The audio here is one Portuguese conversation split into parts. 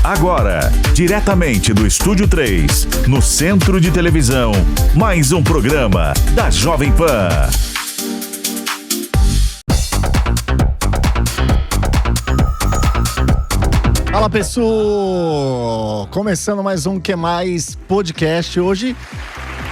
Agora, diretamente do Estúdio 3, no Centro de Televisão, mais um programa da Jovem Pan. Fala, pessoal! Começando mais um Que Mais podcast. Hoje,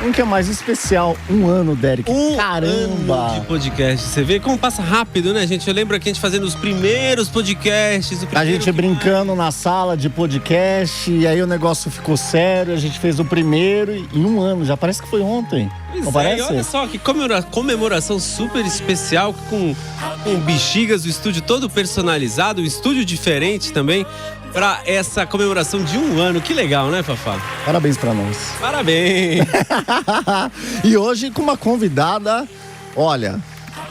um Que Mais especial. Um ano, Derek. Caramba! Ano de podcast. Você vê como passa rápido, né, gente? Eu lembro que a gente fazendo os primeiros podcasts. A gente brincando na sala de podcast. E aí o negócio ficou sério. A gente fez o primeiro em um ano. Já parece que foi ontem. Não parece? Olha só, que comemoração super especial com bexigas, o estúdio todo personalizado, um estúdio diferente também, para essa comemoração de um ano. Que legal, né, Fafá? Parabéns pra nós. Parabéns! E hoje com uma convidada, olha,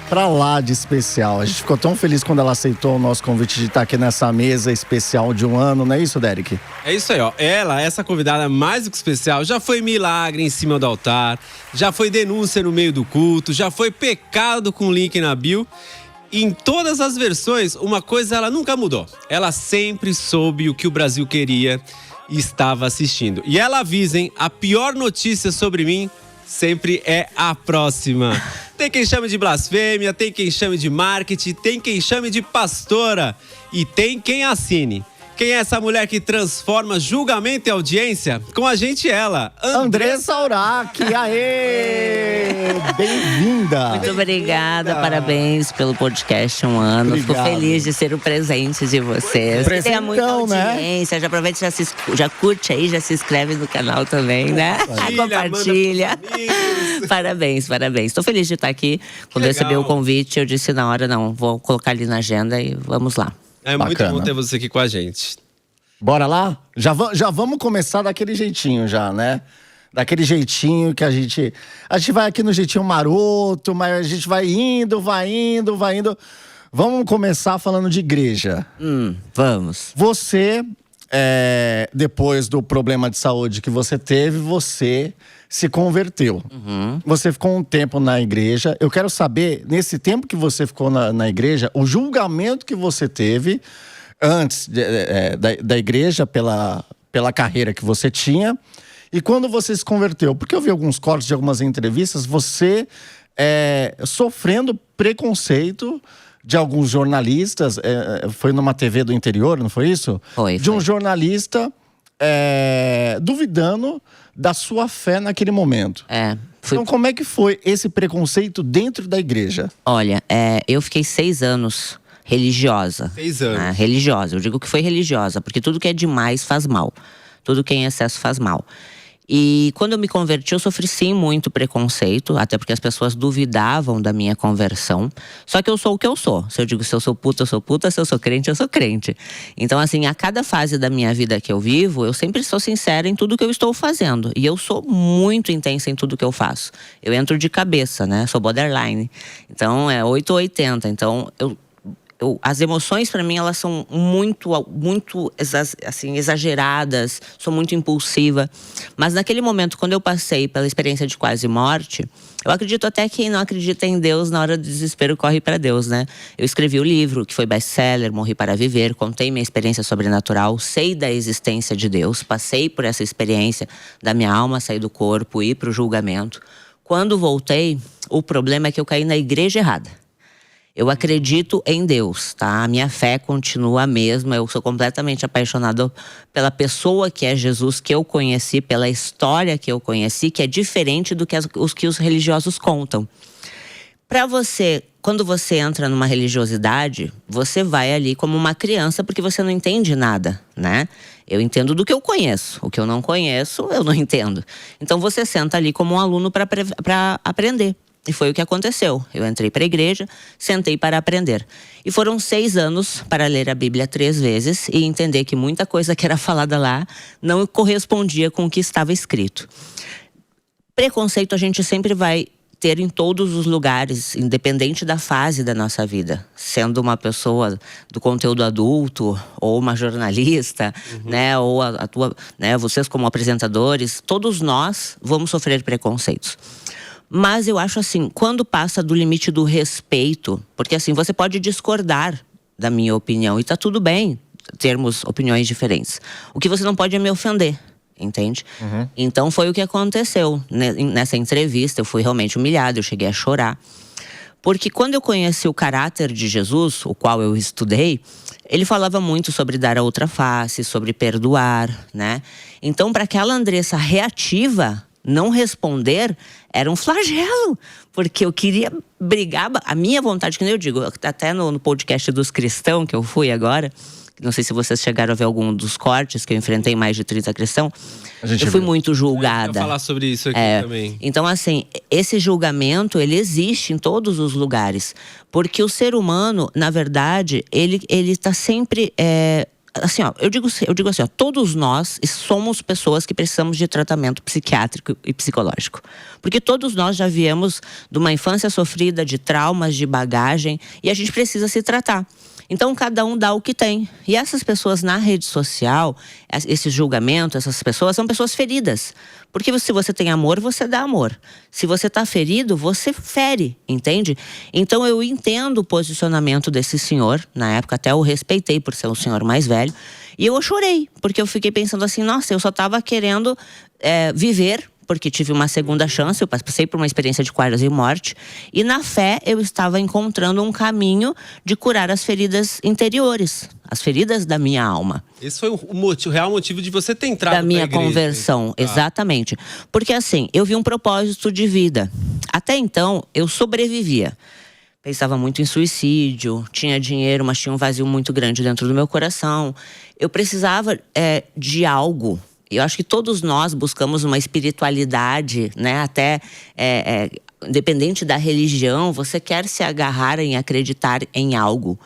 pra lá de especial. A gente ficou tão feliz quando ela aceitou o nosso convite de estar aqui nessa mesa especial de um ano, não é isso, Derek? É isso aí, ó. Essa convidada mais do que especial, já foi milagre em cima do altar, já foi denúncia no meio do culto, já foi pecado com link na bio. Em todas as versões, uma coisa ela nunca mudou. Ela sempre soube o que o Brasil queria e estava assistindo. E ela avisa, hein? A pior notícia sobre mim sempre é a próxima. Tem quem chame de blasfêmia, tem quem chame de marketing, tem quem chame de pastora e tem quem assine. Quem é essa mulher que transforma julgamento em audiência? Com a gente ela, Andressa Urach. Aê! Bem-vinda! Muito obrigada, parabéns pelo podcast um ano. Obrigado. Fico feliz de ser o presente de vocês. Tenha muita audiência, já aproveita, já curte aí, já se inscreve no canal também, né? Compartilha. Parabéns. Estou feliz de estar aqui. Quando eu recebi o convite, eu disse na hora, não, vou colocar ali na agenda e vamos lá. É muito bom ter você aqui com a gente. Bora lá? Já vamos começar daquele jeitinho já, né? Daquele jeitinho que a gente vai aqui no jeitinho maroto, mas a gente vai indo. Vamos começar falando de igreja. Vamos. Você, depois do problema de saúde que você teve, você se converteu. Você ficou um tempo na igreja. Eu quero saber, nesse tempo que você ficou na igreja, o julgamento que você teve antes da igreja pela carreira que você tinha e quando você se converteu. Porque eu vi alguns cortes de algumas entrevistas, você sofrendo preconceito de alguns jornalistas. Foi numa TV do interior, não foi isso? Foi. De um jornalista duvidando da sua fé naquele momento. Então, como é que foi esse preconceito dentro da igreja? Olha, eu fiquei 6 anos religiosa. 6 anos. Religiosa. Eu digo que foi religiosa, porque tudo que é demais faz mal. Tudo que é em excesso faz mal. E quando eu me converti, eu sofri sim muito preconceito, até porque as pessoas duvidavam da minha conversão. Só que eu sou o que eu sou. Se eu digo se eu sou puta, eu sou puta. Se eu sou crente, eu sou crente. Então, assim, a cada fase da minha vida que eu vivo, eu sempre sou sincera em tudo que eu estou fazendo. E eu sou muito intensa em tudo que eu faço. Eu entro de cabeça, né? Sou borderline. Então, é 8 ou 80. Então, as emoções para mim elas são muito assim, exageradas, sou muito impulsiva, mas naquele momento quando eu passei pela experiência de quase morte, eu acredito até que quem não acredita em Deus na hora do desespero corre para Deus, né? Eu escrevi o livro que foi best-seller, Morri para Viver, contei minha experiência sobrenatural, sei da existência de Deus, passei por essa experiência da minha alma sair do corpo e ir para o julgamento. Quando voltei, o problema é que eu caí na igreja errada. Eu acredito em Deus, tá? A minha fé continua a mesma. Eu sou completamente apaixonado pela pessoa que é Jesus, que eu conheci, pela história que eu conheci, que é diferente do que os religiosos contam. Para você, quando você entra numa religiosidade, você vai ali como uma criança, porque você não entende nada, né? Eu entendo do que eu conheço. O que eu não conheço, eu não entendo. Então você senta ali como um aluno para aprender. E foi o que aconteceu. Eu entrei para a igreja, sentei para aprender. E foram 6 anos para ler a Bíblia 3 vezes e entender que muita coisa que era falada lá não correspondia com o que estava escrito. Preconceito a gente sempre vai ter em todos os lugares, independente da fase da nossa vida. Sendo uma pessoa do conteúdo adulto, ou uma jornalista, né? Ou vocês como apresentadores, todos nós vamos sofrer preconceitos. Mas eu acho assim, quando passa do limite do respeito, porque assim, você pode discordar da minha opinião e tá tudo bem. termos opiniões diferentes. O que você não pode é me ofender. Entende? Então foi o que aconteceu nessa entrevista. Eu fui realmente humilhada, eu cheguei a chorar. Porque quando eu conheci o caráter de Jesus, o qual eu estudei, ele falava muito sobre dar a outra face, sobre perdoar, né? Então, para aquela Andressa reativa, não responder era um flagelo. Porque eu queria brigar, a minha vontade, que nem eu digo, até no podcast dos cristãos que eu fui agora, não sei se vocês chegaram a ver algum dos cortes, que eu enfrentei mais de 30 cristãos. Eu fui muito julgada. Eu vou falar sobre isso aqui também. Então, assim, esse julgamento, ele existe em todos os lugares. Porque o ser humano, na verdade, ele tá sempre… assim, ó, eu digo assim, ó, todos nós somos pessoas que precisamos de tratamento psiquiátrico e psicológico. Porque todos nós já viemos de uma infância sofrida, de traumas, de bagagem, e a gente precisa se tratar. Então, cada um dá o que tem. E essas pessoas na rede social, esse julgamento, essas pessoas são pessoas feridas. Porque se você tem amor, você dá amor. Se você tá ferido, você fere, entende? Então, eu entendo o posicionamento desse senhor. Na época, até eu respeitei por ser um senhor mais velho. E eu chorei, porque eu fiquei pensando assim, nossa, eu só tava querendo viver, porque tive uma segunda chance, eu passei por uma experiência de quase morte, e na fé eu estava encontrando um caminho de curar as feridas interiores, as feridas da minha alma. Esse foi o real motivo de você ter entrado da minha conversão, exatamente. Porque assim, eu vi um propósito de vida. Até então, eu sobrevivia. Pensava muito em suicídio, tinha dinheiro, mas tinha um vazio muito grande dentro do meu coração. Eu precisava de algo. Eu acho que todos nós buscamos uma espiritualidade, né? Até independente da religião, você quer se agarrar em acreditar em algo.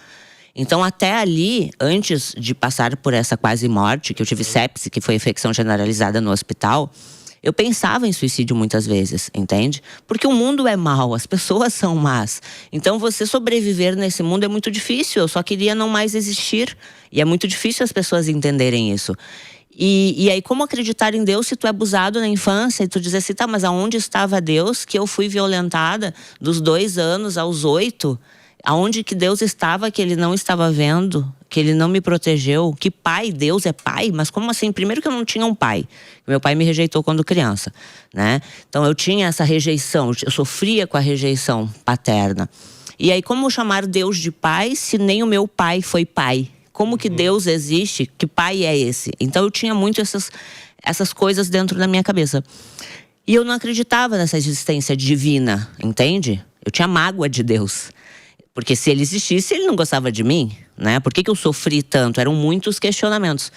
Então, até ali, antes de passar por essa quase morte, que eu tive sepse, que foi infecção generalizada no hospital, eu pensava em suicídio muitas vezes, entende? Porque o mundo é mau, as pessoas são más. Então, você sobreviver nesse mundo é muito difícil. Eu só queria não mais existir. E é muito difícil as pessoas entenderem isso. E aí, como acreditar em Deus se tu é abusado na infância? E tu diz assim, tá, mas aonde estava Deus que eu fui violentada dos 2 anos aos 8? Aonde que Deus estava que ele não estava vendo? Que ele não me protegeu? Que pai? Deus é pai? Mas como assim? Primeiro que eu não tinha um pai. Meu pai me rejeitou quando criança, né? Então eu tinha essa rejeição, eu sofria com a rejeição paterna. E aí, como chamar Deus de pai se nem o meu pai foi pai? Como que Deus existe? Que pai é esse? Então eu tinha muito essas coisas dentro da minha cabeça. E eu não acreditava nessa existência divina, entende? Eu tinha mágoa de Deus. Porque se ele existisse, ele não gostava de mim, né? Por que eu sofri tanto? Eram muitos questionamentos.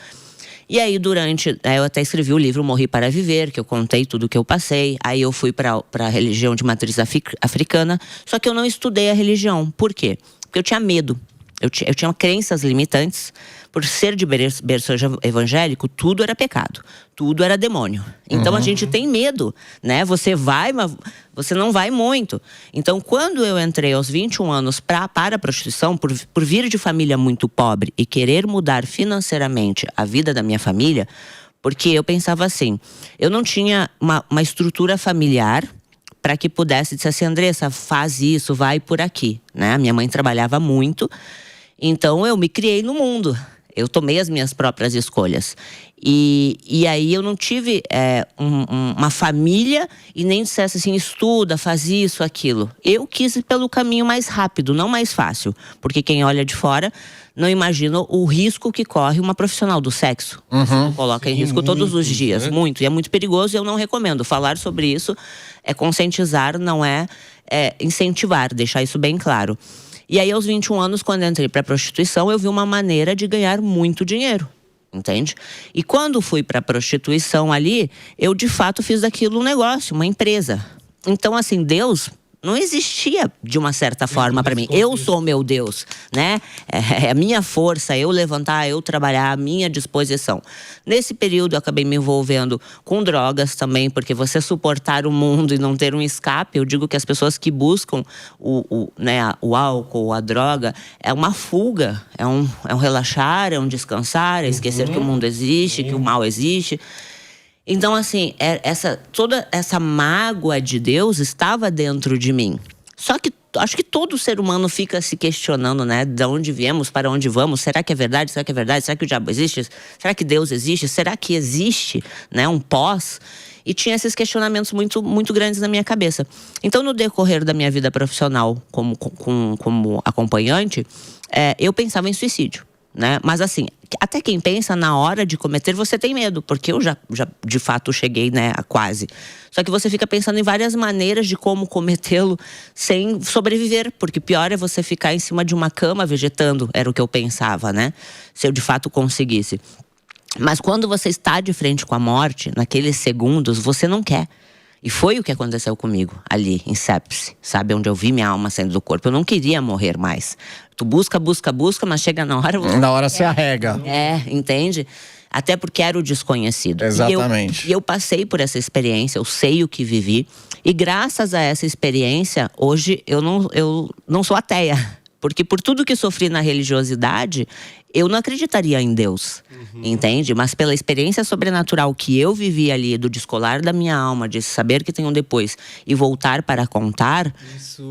E aí, eu até escrevi o livro Morri para Viver, que eu contei tudo o que eu passei. Aí eu fui para a religião de matriz africana. Só que eu não estudei a religião. Por quê? Porque eu tinha medo. Eu tinha crenças limitantes. Por ser de berço evangélico, tudo era pecado. Tudo era demônio. Então a gente tem medo, né? Você vai, mas você não vai muito. Então quando eu entrei aos 21 anos para a prostituição, por vir de família muito pobre e querer mudar financeiramente a vida da minha família, porque eu pensava assim, eu não tinha uma estrutura familiar para que pudesse dizer assim, Andressa, faz isso, vai por aqui, né? A minha mãe trabalhava muito. Então eu me criei no mundo, eu tomei as minhas próprias escolhas. E aí eu não tive uma família e nem dissesse assim, estuda, faz isso, aquilo. Eu quis ir pelo caminho mais rápido, não mais fácil. Porque quem olha de fora não imagina o risco que corre uma profissional do sexo. Coloca em risco todos os dias, muito. E é muito perigoso e eu não recomendo. Falar sobre isso é conscientizar, não é incentivar, deixar isso bem claro. E aí, aos 21 anos, quando eu entrei para a prostituição, eu vi uma maneira de ganhar muito dinheiro, entende? E quando fui para a prostituição ali, eu de fato fiz daquilo um negócio, uma empresa. Então, assim, Deus não existia de uma certa forma para mim. Eu sou meu Deus, né? É a minha força, eu levantar, eu trabalhar, a minha disposição. Nesse período eu acabei me envolvendo com drogas também, porque você suportar o mundo e não ter um escape, eu digo que as pessoas que buscam o álcool, a droga, é uma fuga, é um relaxar, é um descansar, é esquecer que o mundo existe, que o mal existe. Então, assim, toda essa mágoa de Deus estava dentro de mim. Só que acho que todo ser humano fica se questionando, né? De onde viemos, para onde vamos? Será que é verdade? Será que é verdade? Será que o diabo existe? Será que Deus existe? Será que existe, né, um pós? E tinha esses questionamentos muito, muito grandes na minha cabeça. Então, no decorrer da minha vida profissional como acompanhante, eu pensava em suicídio, né? Mas assim, até quem pensa na hora de cometer, você tem medo. Porque eu já de fato cheguei, né, a quase. Só que você fica pensando em várias maneiras de como cometê-lo sem sobreviver. Porque pior é você ficar em cima de uma cama vegetando. Era o que eu pensava, né? Se eu de fato conseguisse. Mas quando você está de frente com a morte, naqueles segundos, você não quer. E foi o que aconteceu comigo, ali, em sepse, sabe? Onde eu vi minha alma saindo do corpo. Eu não queria morrer mais. Tu busca, mas chega na hora… Na hora você arrega. Entende? Até porque era o desconhecido. Exatamente. E eu passei por essa experiência, eu sei o que vivi. E graças a essa experiência, hoje eu não sou ateia. Porque por tudo que sofri na religiosidade, eu não acreditaria em Deus, entende? Mas pela experiência sobrenatural que eu vivi ali, do descolar da minha alma, de saber que tem um depois e voltar para contar,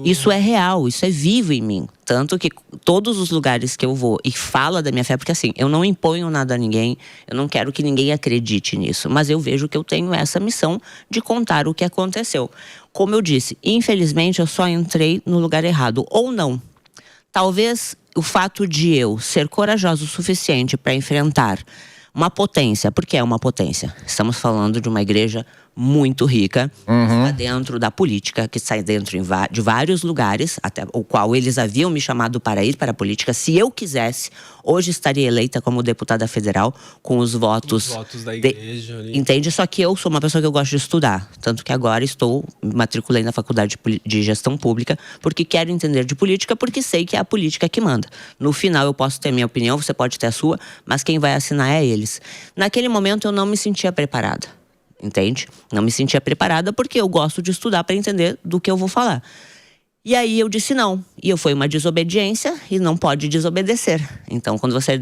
isso é real, isso é vivo em mim. Tanto que todos os lugares que eu vou e falo da minha fé, porque assim, eu não imponho nada a ninguém, eu não quero que ninguém acredite nisso, mas eu vejo que eu tenho essa missão de contar o que aconteceu. Como eu disse, infelizmente eu só entrei no lugar errado, ou não. Talvez o fato de eu ser corajoso o suficiente para enfrentar uma potência, porque é uma potência. Estamos falando de uma igreja muito rica, que está dentro da política, que está dentro de vários lugares, até o qual eles haviam me chamado para ir para a política. Se eu quisesse, hoje estaria eleita como deputada federal com os votos… Os votos da igreja ali. Entende? Só que eu sou uma pessoa que eu gosto de estudar. Tanto que agora me matriculei na faculdade de gestão pública, porque quero entender de política, porque sei que é a política que manda. No final eu posso ter minha opinião, você pode ter a sua, mas quem vai assinar é eles. Naquele momento eu não me sentia preparada. Entende? Não me sentia preparada porque eu gosto de estudar para entender do que eu vou falar. E aí eu disse não. E foi uma desobediência e não pode desobedecer. Então, quando você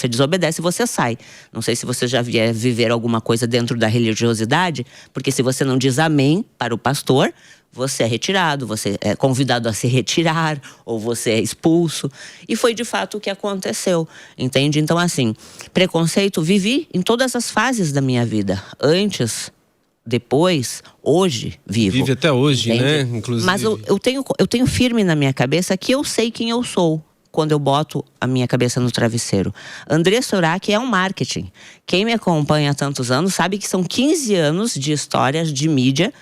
desobedece, você sai. Não sei se você já vier viver alguma coisa dentro da religiosidade, porque se você não diz amém para o pastor, você é retirado, você é convidado a se retirar, ou você é expulso. E foi de fato o que aconteceu, entende? Então assim, preconceito vivi em todas as fases da minha vida. Antes, depois, hoje, vivo. Vive até hoje, entende? Né? Inclusive. Mas eu tenho firme na minha cabeça que eu sei quem eu sou quando eu boto a minha cabeça no travesseiro. André Surak é um marketing. Quem me acompanha há tantos anos sabe que são 15 anos de histórias de mídia,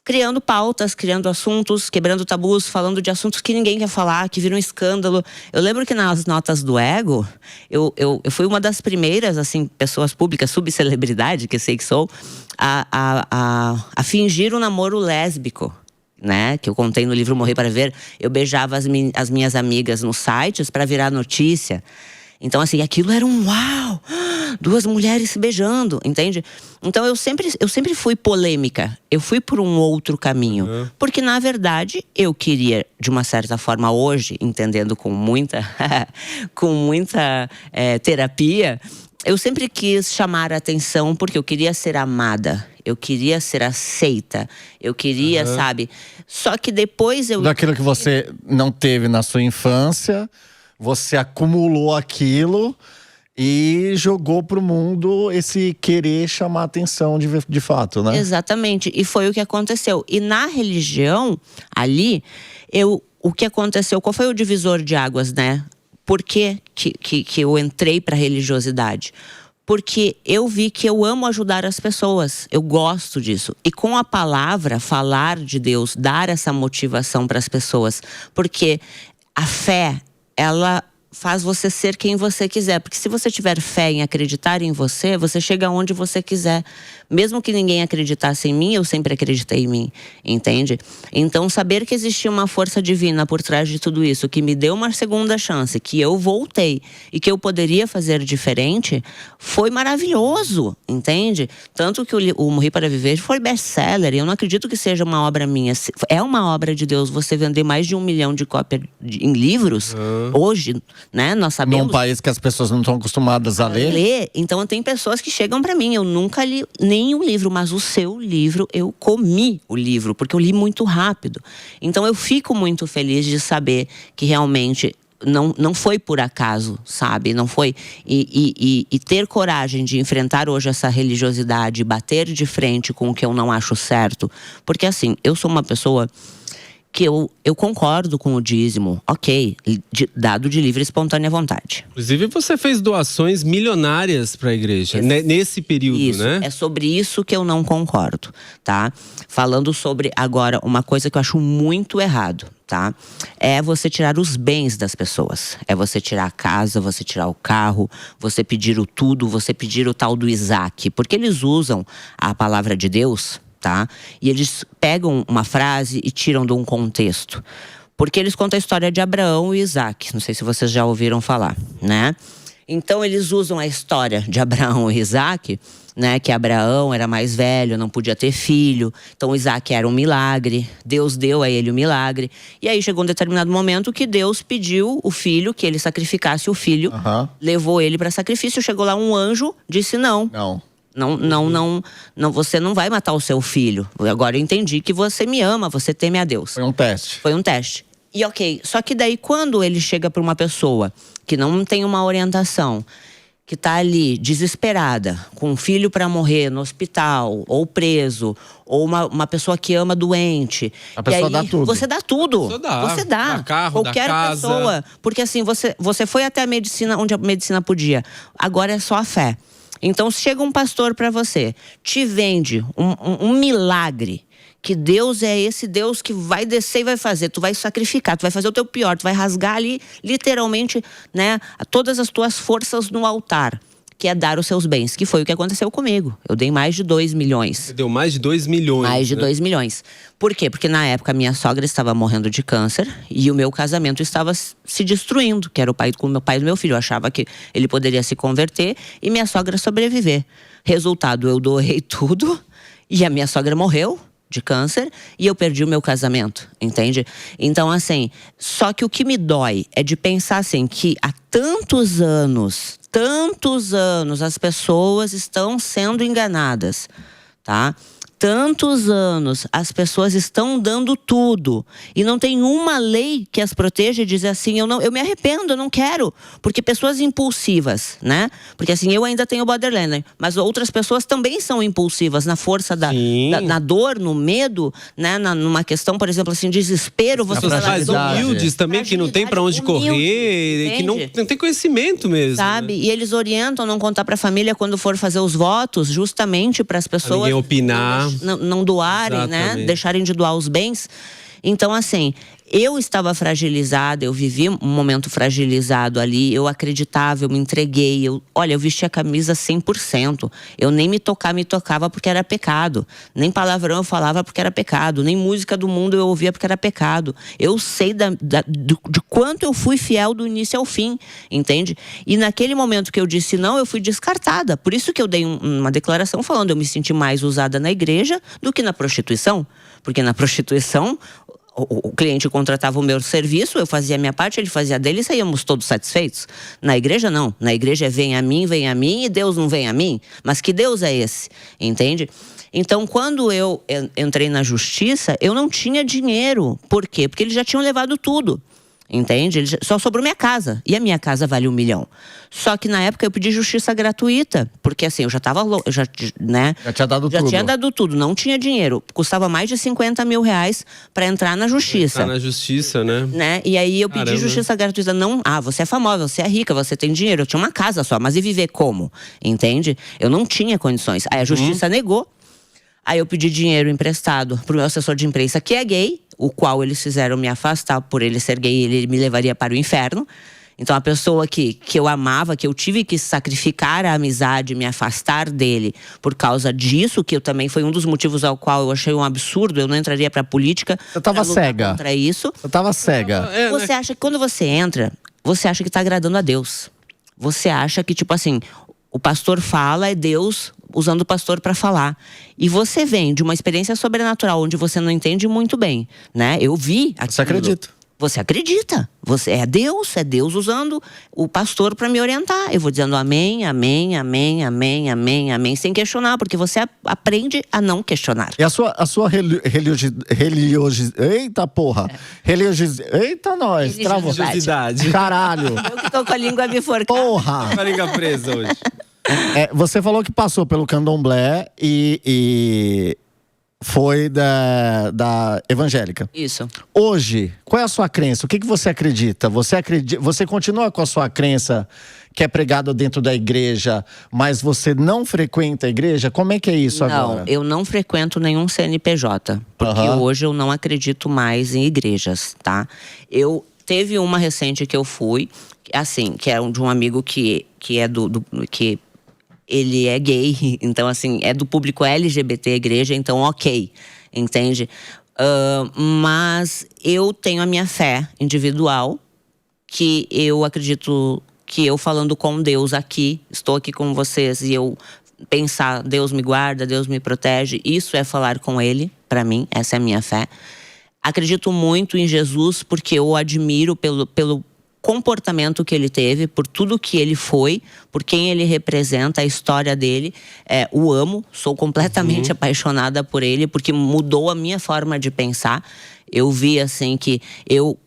criando pautas, criando assuntos, quebrando tabus, falando de assuntos que ninguém quer falar, que viram um escândalo. Eu lembro que nas notas do Ego, eu fui uma das primeiras, assim, pessoas públicas, subcelebridade, que eu sei que sou, a fingir um namoro lésbico, né? Que eu contei no livro Morrer para Ver. Eu beijava as minhas amigas nos sites para virar notícia. Então, assim, aquilo era um uau! 2 mulheres se beijando, entende? Então, eu sempre fui polêmica. Eu fui por um outro caminho. Porque, na verdade, eu queria, de uma certa forma, hoje, entendendo com muita terapia, eu sempre quis chamar a atenção porque eu queria ser amada. Eu queria ser aceita. Eu queria, sabe? Só que depois eu… Daquilo que você não teve na sua infância… Você acumulou aquilo e jogou pro mundo esse querer chamar atenção de fato, né? Exatamente, e foi o que aconteceu. E na religião, ali, o que aconteceu, qual foi o divisor de águas, né? Por que eu entrei pra religiosidade? Porque eu vi que eu amo ajudar as pessoas, eu gosto disso. E com a palavra, falar de Deus, dar essa motivação para as pessoas. Porque a fé… ela faz você ser quem você quiser. Porque se você tiver fé em acreditar em você, você chega onde você quiser. Mesmo que ninguém acreditasse em mim, eu sempre acreditei em mim, entende? Então, saber que existia uma força divina por trás de tudo isso, que me deu uma segunda chance, que eu voltei e que eu poderia fazer diferente, foi maravilhoso, entende? Tanto que o Morrer para Viver foi best-seller. Eu não acredito que seja uma obra minha. É uma obra de Deus você vender mais de 1 milhão de cópias em livros, hoje… né? Nós sabemos. Num país que as pessoas não estão acostumadas a ler. Então tem pessoas que chegam para mim, eu nunca li nenhum livro, mas o seu livro, eu comi o livro, porque eu li muito rápido. Então eu fico muito feliz de saber que realmente não foi por acaso, sabe? Não foi. E ter coragem de enfrentar hoje essa religiosidade, bater de frente com o que eu não acho certo. Porque assim, eu sou uma pessoa que eu concordo com o dízimo, ok, dado de livre e espontânea vontade. Inclusive, você fez doações milionárias para a igreja, nesse período, isso, né? É sobre isso que eu não concordo, tá? Falando sobre, agora, uma coisa que eu acho muito errado, tá? É você tirar os bens das pessoas. É você tirar a casa, você tirar o carro, você pedir o tudo, você pedir o tal do Isaac. Porque eles usam a palavra de Deus, tá? E eles pegam uma frase e tiram de um contexto. Porque eles contam a história de Abraão e Isaac. Não sei se vocês já ouviram falar, né? Então eles usam a história de Abraão e Isaac, né? Que Abraão era mais velho, não podia ter filho. Então Isaac era um milagre. Deus deu a ele o milagre. E aí chegou um determinado momento que Deus pediu o filho, que ele sacrificasse o filho. Levou ele para sacrifício. Chegou lá um anjo, disse não. Não, você não vai matar o seu filho. Agora eu entendi que você me ama, você teme a Deus. Foi um teste. Foi um teste. E ok, só que daí quando ele chega para uma pessoa que não tem uma orientação, que tá ali desesperada, com um filho para morrer no hospital, ou preso, ou uma pessoa que ama doente. A pessoa dá tudo. Você dá tudo. Você dá. Dá carro, qualquer dá casa. pessoa. Porque assim, você foi até a medicina, onde a medicina podia. Agora é só a fé. Então, se chega um pastor para você, te vende um milagre, que Deus é esse Deus que vai descer e vai fazer, tu vai sacrificar, tu vai fazer o teu pior, tu vai rasgar ali, literalmente, né, todas as tuas forças no altar, que é dar os seus bens, que foi o que aconteceu comigo. Eu dei mais de 2 milhões. Você deu mais de 2 milhões. Mais de 2 milhões. Por quê? Porque na época a minha sogra estava morrendo de câncer e o meu casamento estava se destruindo, que era o pai do meu filho. Eu achava que ele poderia se converter e minha sogra sobreviver. Resultado, eu doei tudo e a minha sogra morreu de câncer e eu perdi o meu casamento, entende? Então, assim, só que o que me dói é de pensar assim, que há tantos anos as pessoas estão sendo enganadas, tá? Tantos anos as pessoas estão dando tudo e não tem uma lei que as proteja e diz assim, eu me arrependo, eu não quero, porque pessoas impulsivas, né? Porque assim, eu ainda tenho borderline, mas outras pessoas também são impulsivas na força na dor, no medo, né? Numa questão, por exemplo, assim, desespero, você mais humildes também, que não tem pra onde correr, que não tem conhecimento mesmo. Sabe? Né? E eles orientam não contar pra família quando for fazer os votos, justamente para as pessoas ninguém opinar. Não doarem, exatamente, né? Deixarem de doar os bens. Então, assim, eu estava fragilizada, eu vivi um momento fragilizado ali, eu acreditava, eu me entreguei, eu vesti a camisa 100%. Eu nem me tocava porque era pecado. Nem palavrão eu falava porque era pecado. Nem música do mundo eu ouvia porque era pecado. Eu sei de quanto eu fui fiel do início ao fim, entende? E naquele momento que eu disse não, eu fui descartada. Por isso que eu dei uma declaração falando, eu me senti mais usada na igreja do que na prostituição. Porque na prostituição, o cliente contratava o meu serviço, eu fazia a minha parte, ele fazia a dele e saíamos todos satisfeitos. Na igreja, não. Na igreja é vem a mim, e Deus não vem a mim. Mas que Deus é esse? Entende? Então, quando eu entrei na justiça, eu não tinha dinheiro. Por quê? Porque eles já tinham levado tudo. Entende? Só sobrou minha casa. E a minha casa vale 1 milhão. Só que na época eu pedi justiça gratuita. Porque assim, eu já tava louco. Já tinha dado tudo. Já tinha dado tudo. Não tinha dinheiro. Custava mais de 50 mil reais pra entrar na justiça. Entrar na justiça, né? E aí eu pedi justiça gratuita. Não, você é famosa, você é rica, você tem dinheiro. Eu tinha uma casa só. Mas e viver como? Entende? Eu não tinha condições. Aí a justiça negou. Aí eu pedi dinheiro emprestado pro meu assessor de imprensa, que é gay, o qual eles fizeram me afastar por ele ser gay, ele me levaria para o inferno. Então a pessoa que eu amava, que eu tive que sacrificar a amizade, me afastar dele por causa disso, que eu também foi um dos motivos ao qual eu achei um absurdo, eu não entraria pra política. Eu tava cega. Contra isso. Eu tava cega. Você acha que quando você entra, você acha que tá agradando a Deus. Você acha que, tipo assim, o pastor fala, é Deus usando o pastor para falar. E você vem de uma experiência sobrenatural onde você não entende muito bem, né? Eu vi aquilo. Você acredita? Você acredita. É Deus usando o pastor para me orientar. Eu vou dizendo amém, amém, amém, amém, amém, amém, sem questionar, porque você aprende a não questionar. E a sua eita porra! Eita nós! Travou. Religiosidade. Caralho! Eu que tô com a língua bifurcada. Porra! Com a língua presa hoje. Você falou que passou pelo candomblé e foi da evangélica. Isso. Hoje, qual é a sua crença? O que você acredita? Você continua com a sua crença que é pregada dentro da igreja, mas você não frequenta a igreja? Como é que é isso agora? Não, eu não frequento nenhum CNPJ. Porque hoje eu não acredito mais em igrejas, tá? Teve uma recente que eu fui, assim, que é de um amigo que é que ele é gay, então assim, é do público LGBT a igreja, então ok, entende? Mas eu tenho a minha fé individual, que eu acredito que eu falando com Deus aqui, estou aqui com vocês e eu pensar, Deus me guarda, Deus me protege, isso é falar com Ele, pra mim, essa é a minha fé. Acredito muito em Jesus porque eu o admiro pelo comportamento que ele teve, por tudo que ele foi, por quem ele representa, a história dele. O amo, sou completamente apaixonada por ele, porque mudou a minha forma de pensar. Eu vi assim que eu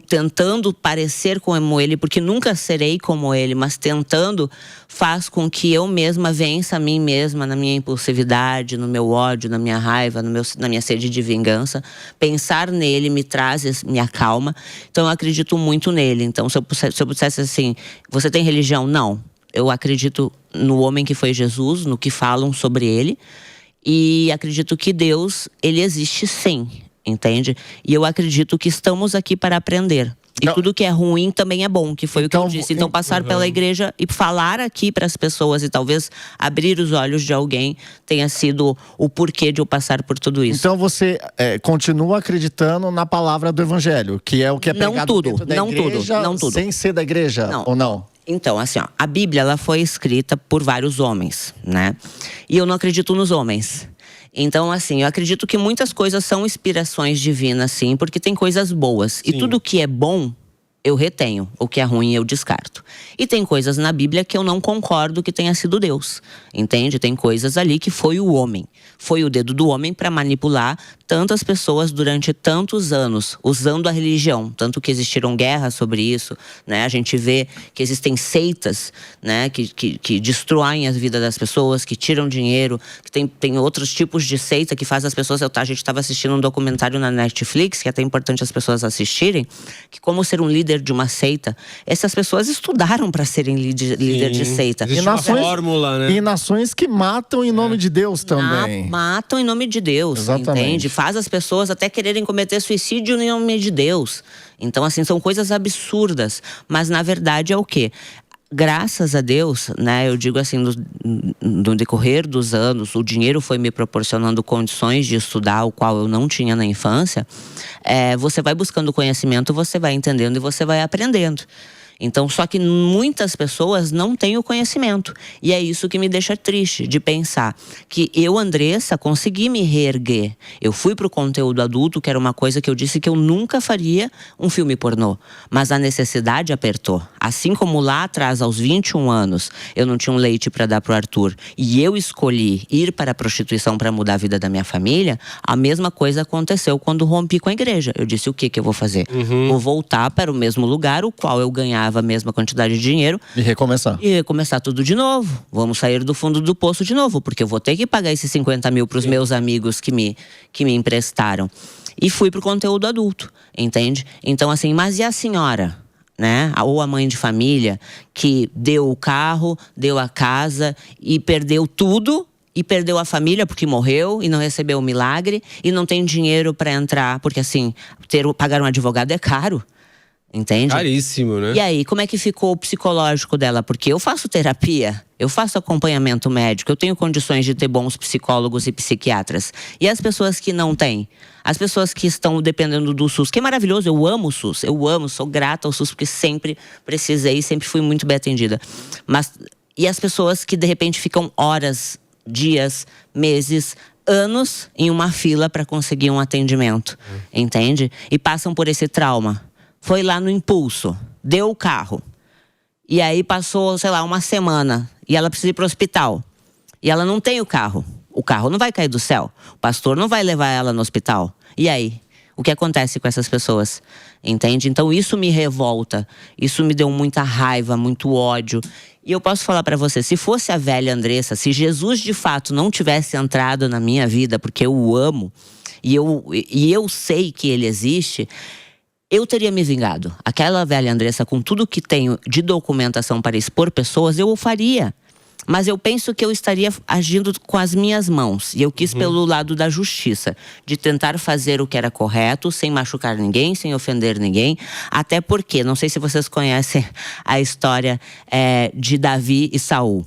tentando parecer como ele, porque nunca serei como ele, mas tentando, faz com que eu mesma vença a mim mesma na minha impulsividade, no meu ódio, na minha raiva, na minha sede de vingança. Pensar nele me traz, me acalma. Então eu acredito muito nele. Então se eu dissesse assim, você tem religião? Não. Eu acredito no homem que foi Jesus, no que falam sobre ele. E acredito que Deus, ele existe sim. Entende? E eu acredito que estamos aqui para aprender. E tudo que é ruim também é bom, que foi o que eu disse. Então passar pela igreja e falar aqui para as pessoas e talvez abrir os olhos de alguém tenha sido o porquê de eu passar por tudo isso. Então você continua acreditando na palavra do evangelho, que é o que é pregado dentro da igreja, não tudo. Sem ser da igreja, não. Ou não? Então, assim, ó, a Bíblia ela foi escrita por vários homens, né? E eu não acredito nos homens. Então, assim, eu acredito que muitas coisas são inspirações divinas, sim, porque tem coisas boas. Sim. E tudo que é bom, eu retenho. O que é ruim, eu descarto. E tem coisas na Bíblia que eu não concordo que tenha sido Deus. Entende? Tem coisas ali que foi o homem. Foi o dedo do homem para manipular tantas pessoas durante tantos anos, usando a religião. Tanto que existiram guerras sobre isso, né? A gente vê que existem seitas, né? Que destroem as vidas das pessoas, que tiram dinheiro. Que tem outros tipos de seita que faz as pessoas... A gente estava assistindo um documentário na Netflix, que é até importante as pessoas assistirem, que como ser um líder de uma seita, essas pessoas estudaram para serem líder de seita. Existe uma fórmula, né? E nações que matam em nome de Deus também. Matam em nome de Deus, exatamente. Entende? Faz as pessoas até quererem cometer suicídio em nome de Deus. Então, assim, são coisas absurdas. Mas, na verdade, é o quê? Graças a Deus, né, eu digo assim, no decorrer dos anos, o dinheiro foi me proporcionando condições de estudar, o qual eu não tinha na infância. Você vai buscando conhecimento, você vai entendendo e você vai aprendendo. Então, só que muitas pessoas não têm o conhecimento. E é isso que me deixa triste, de pensar que eu, Andressa, consegui me reerguer. Eu fui pro conteúdo adulto, que era uma coisa que eu disse que eu nunca faria um filme pornô. Mas a necessidade apertou. Assim como lá atrás, aos 21 anos, eu não tinha um leite para dar pro Arthur, e eu escolhi ir para a prostituição para mudar a vida da minha família, a mesma coisa aconteceu quando rompi com a igreja. Eu disse, o que eu vou fazer? Vou voltar para o mesmo lugar, o qual eu ganhava a mesma quantidade de dinheiro. E recomeçar. E recomeçar tudo de novo. Vamos sair do fundo do poço de novo, porque eu vou ter que pagar esses 50 mil pros meus amigos que me emprestaram. E fui pro conteúdo adulto, entende? Então assim, mas e a senhora? Né? Ou a mãe de família que deu o carro, deu a casa e perdeu tudo. E perdeu a família porque morreu e não recebeu o milagre. E não tem dinheiro para entrar, porque assim, pagar um advogado é caro. Entende? Caríssimo, né? E aí, como é que ficou o psicológico dela? Porque eu faço terapia, eu faço acompanhamento médico, eu tenho condições de ter bons psicólogos e psiquiatras. E as pessoas que não têm? As pessoas que estão dependendo do SUS, que é maravilhoso, eu amo o SUS, sou grata ao SUS, porque sempre precisei, sempre fui muito bem atendida. Mas, e as pessoas que de repente ficam horas, dias, meses anos em uma fila para conseguir um atendimento, entende? E passam por esse trauma. Foi lá no impulso, deu o carro. E aí passou, sei lá, uma semana e ela precisa ir para o hospital. E ela não tem o carro. O carro não vai cair do céu. O pastor não vai levar ela no hospital. E aí? O que acontece com essas pessoas? Entende? Então isso me revolta. Isso me deu muita raiva, muito ódio. E eu posso falar para você, se fosse a velha Andressa, se Jesus de fato não tivesse entrado na minha vida, porque eu o amo, e eu sei que ele existe, eu teria me vingado. Aquela velha Andressa, com tudo que tenho de documentação para expor pessoas, eu o faria. Mas eu penso que eu estaria agindo com as minhas mãos. E eu quis pelo lado da justiça. De tentar fazer o que era correto, sem machucar ninguém, sem ofender ninguém. Até porque, não sei se vocês conhecem a história de Davi e Saul.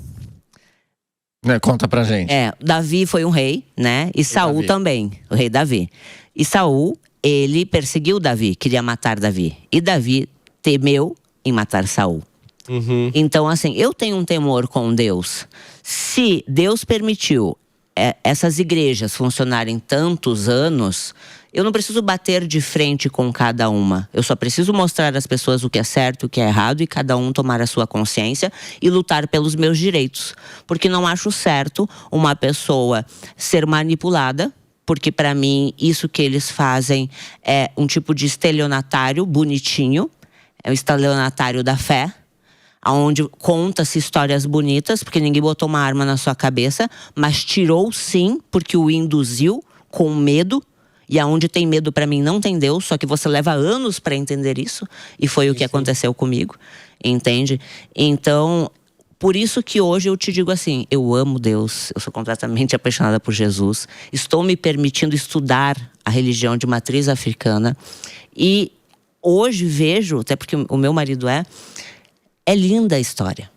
Conta pra gente. Davi foi um rei, né? E Saul Davi também, o rei Davi. E Saul, ele perseguiu Davi, queria matar Davi. E Davi temeu em matar Saul. Então, assim, eu tenho um temor com Deus. Se Deus permitiu essas igrejas funcionarem tantos anos, eu não preciso bater de frente com cada uma. Eu só preciso mostrar às pessoas o que é certo, o que é errado, e cada um tomar a sua consciência e lutar pelos meus direitos. Porque não acho certo uma pessoa ser manipulada, porque para mim isso que eles fazem é um tipo de estelionatário bonitinho, é o estelionatário da fé, onde conta-se histórias bonitas, porque ninguém botou uma arma na sua cabeça, mas tirou sim, porque o induziu com medo. E aonde tem medo, para mim, não tem Deus. Só que você leva anos para entender isso. E foi o que aconteceu comigo, entende? Então, por isso que hoje eu te digo assim, eu amo Deus, eu sou completamente apaixonada por Jesus. Estou me permitindo estudar a religião de matriz africana. E hoje vejo, até porque o meu marido é linda a história,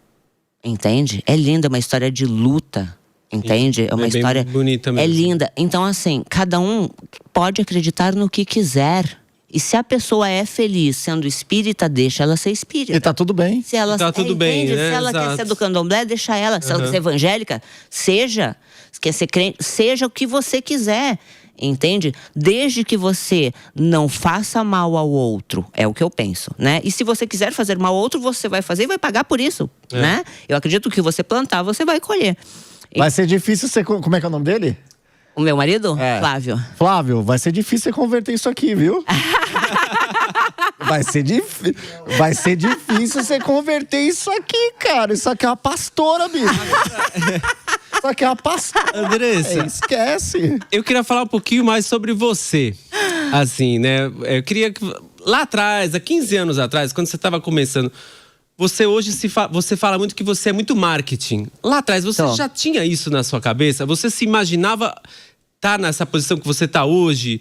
entende? É linda, é uma história de luta, entende? É uma história bonita mesmo. É linda. Então, assim, cada um pode acreditar no que quiser. E se a pessoa é feliz sendo espírita, deixa ela ser espírita. E tá tudo bem. Se ela, tá tudo bem, né? Se ela quer ser do candomblé, deixa ela. Se ela quer ser evangélica, seja. Se quer ser crente, seja o que você quiser. Entende? Desde que você não faça mal ao outro, é o que eu penso, né? E se você quiser fazer mal ao outro, você vai fazer e vai pagar por isso, né? Eu acredito que você plantar, você vai colher. Vai ser difícil você... Como é que é o nome dele? O meu marido? Flávio. Flávio, vai ser difícil você converter isso aqui, viu? Vai ser difícil você converter isso aqui, cara. Isso aqui é uma pastora, bicho. Isso aqui é uma pastora. Andressa, esquece. Eu queria falar um pouquinho mais sobre você. Assim, né? Eu queria que lá atrás, há 15 anos atrás, quando você estava começando, você hoje você fala muito que você é muito marketing. Lá atrás, você já tinha isso na sua cabeça? Você se imaginava estar nessa posição que você está hoje?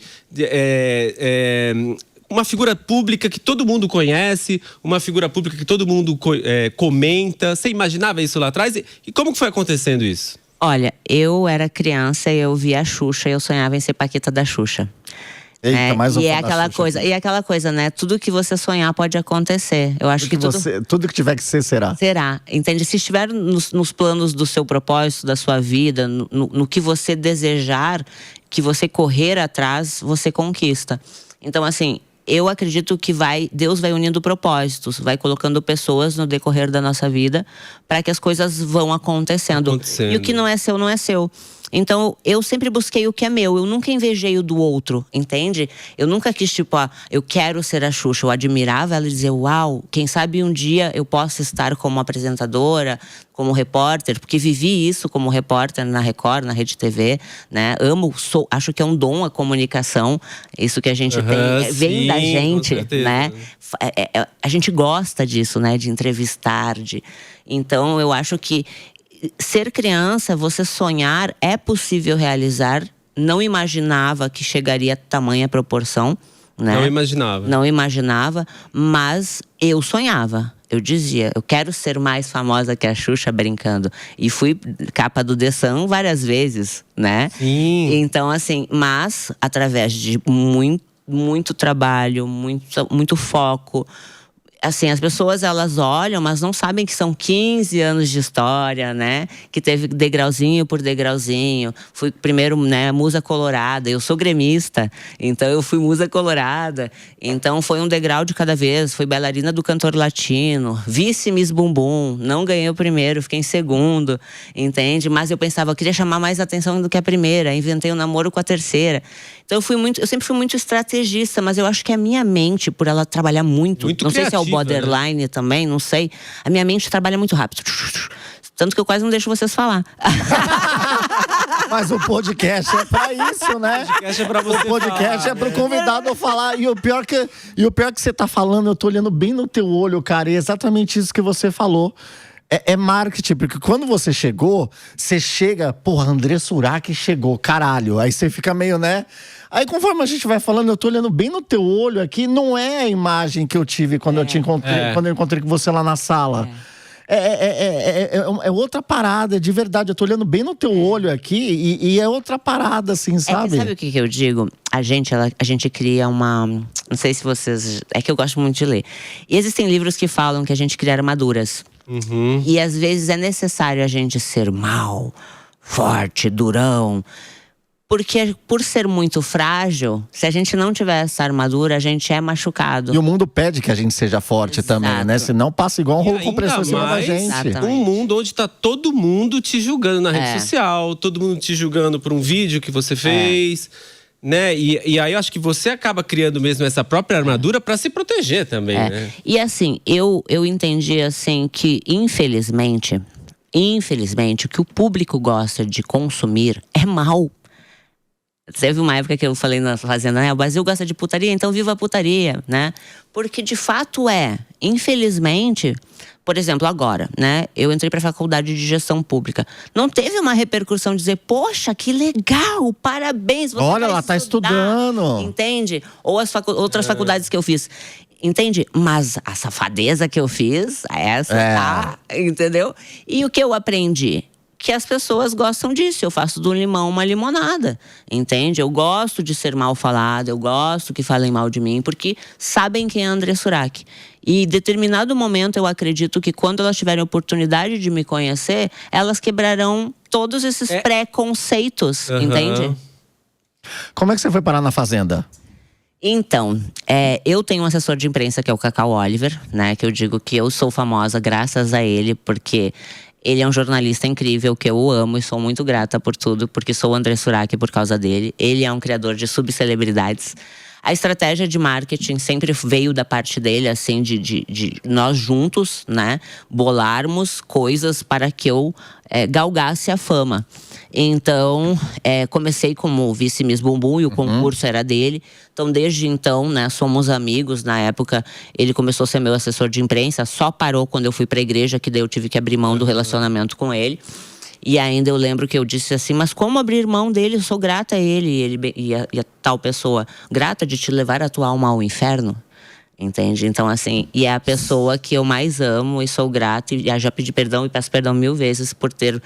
Uma figura pública que todo mundo conhece, uma figura pública que todo mundo comenta. Você imaginava isso lá atrás? E como que foi acontecendo isso? Olha, eu era criança e eu via a Xuxa e eu sonhava em ser Paquita da Xuxa. Eita, mais e é aquela coisa, né? Tudo que você sonhar pode acontecer. Eu acho que tudo que tiver que ser, será. Será, entende? Se estiver nos planos do seu propósito, da sua vida, no que você desejar, que você correr atrás, você conquista. Então, assim, eu acredito que Deus vai unindo propósitos, vai colocando pessoas no decorrer da nossa vida para que as coisas vão acontecendo. E o que não é seu, não é seu. Então, eu sempre busquei o que é meu. Eu nunca invejei o do outro, entende? Eu nunca quis, eu quero ser a Xuxa. Eu admirava ela e dizia, uau, quem sabe um dia eu possa estar como apresentadora, como repórter. Porque vivi isso como repórter na Record, na Rede TV, né? Acho que é um dom a comunicação. Isso que a gente tem, vem da gente, né? A gente gosta disso, né? De entrevistar, Então, eu acho que ser criança, você sonhar, é possível realizar. Não imaginava que chegaria a tamanha proporção, né? Não imaginava, mas eu sonhava. Eu dizia, eu quero ser mais famosa que a Xuxa, brincando. E fui capa do The Sun várias vezes, né? Sim. Então, assim, mas através de muito trabalho, muito foco, Assim, as pessoas, elas olham, mas não sabem que são 15 anos de história, né? Que teve degrauzinho por degrauzinho. Fui primeiro, né, musa colorada. Eu sou gremista, então eu fui musa colorada. Então foi um degrau de cada vez. Fui bailarina do Cantor Latino, vice Miss Bumbum. Não ganhei o primeiro, fiquei em segundo, entende? Mas eu pensava, eu queria chamar mais atenção do que a primeira. Inventei um namoro com a terceira. Então eu sempre fui muito estrategista, mas eu acho que a minha mente, por ela trabalhar muito não sei se é o borderline, né? Também, não sei. A minha mente trabalha muito rápido. Tanto que eu quase não deixo vocês falar. Mas o podcast é pra isso, né? O podcast é pra você O podcast falar, é pro convidado falar. E o pior que você tá falando, eu tô olhando bem no teu olho, cara. E é exatamente isso que você falou. É marketing, porque quando você chegou, você chega, porra, André Surak chegou, caralho. Aí você fica meio, né? Aí conforme a gente vai falando, eu tô olhando bem no teu olho aqui, não é a imagem que eu tive quando eu te encontrei, quando eu encontrei com você lá na sala. É outra parada, de verdade. Eu tô olhando bem no teu olho aqui e é outra parada, assim, sabe? Sabe o que eu digo? A gente cria uma… Não sei se vocês… É que eu gosto muito de ler. E existem livros que falam que a gente cria armaduras. Uhum. E às vezes é necessário a gente ser mal, forte, durão. Porque por ser muito frágil, se a gente não tiver essa armadura, a gente é machucado. E o mundo pede que a gente seja forte também, né? Senão passa igual um rolo compressor em cima da gente. Exatamente. Um mundo onde tá todo mundo te julgando na rede social, todo mundo te julgando por um vídeo que você fez, né? E aí eu acho que você acaba criando mesmo essa própria armadura pra se proteger também, né? E assim, eu entendi assim que infelizmente, o que o público gosta de consumir é mal. Teve uma época que eu falei na Fazenda, né? O Brasil gosta de putaria, então viva a putaria, né? Porque de fato infelizmente, por exemplo, agora, né? Eu entrei pra faculdade de gestão pública. Não teve uma repercussão de dizer, poxa, que legal, parabéns. Você olha, ela tá estudando. Entende? Ou as outras faculdades que eu fiz. Entende? Mas a safadeza que eu fiz, essa tá, entendeu? E o que eu aprendi? Que as pessoas gostam disso. Eu faço do limão uma limonada, entende? Eu gosto de ser mal falada, eu gosto que falem mal de mim, porque sabem quem é André Surak. E em determinado momento eu acredito que quando elas tiverem oportunidade de me conhecer, elas quebrarão todos esses preconceitos, entende? Como é que você foi parar na Fazenda? Então, eu tenho um assessor de imprensa que é o Cacau Oliver, né? Que eu digo que eu sou famosa graças a ele, porque… Ele é um jornalista incrível, que eu amo e sou muito grata por tudo, porque sou o André Surak por causa dele. Ele é um criador de subcelebridades. A estratégia de marketing sempre veio da parte dele, assim, de nós juntos, né, bolarmos coisas para que eu galgasse a fama. Então, comecei como vice Miss Bumbum e o concurso era dele. Então, desde então, né, somos amigos. Na época, ele começou a ser meu assessor de imprensa. Só parou quando eu fui pra igreja, que daí eu tive que abrir mão do relacionamento com ele. E ainda eu lembro que eu disse assim, mas como abrir mão dele? Eu sou grata a ele. E a tal pessoa, grata de te levar a tua alma ao inferno? Entende? Então, assim, e é a pessoa que eu mais amo e sou grata. E já pedi perdão e peço perdão 1000 vezes por ter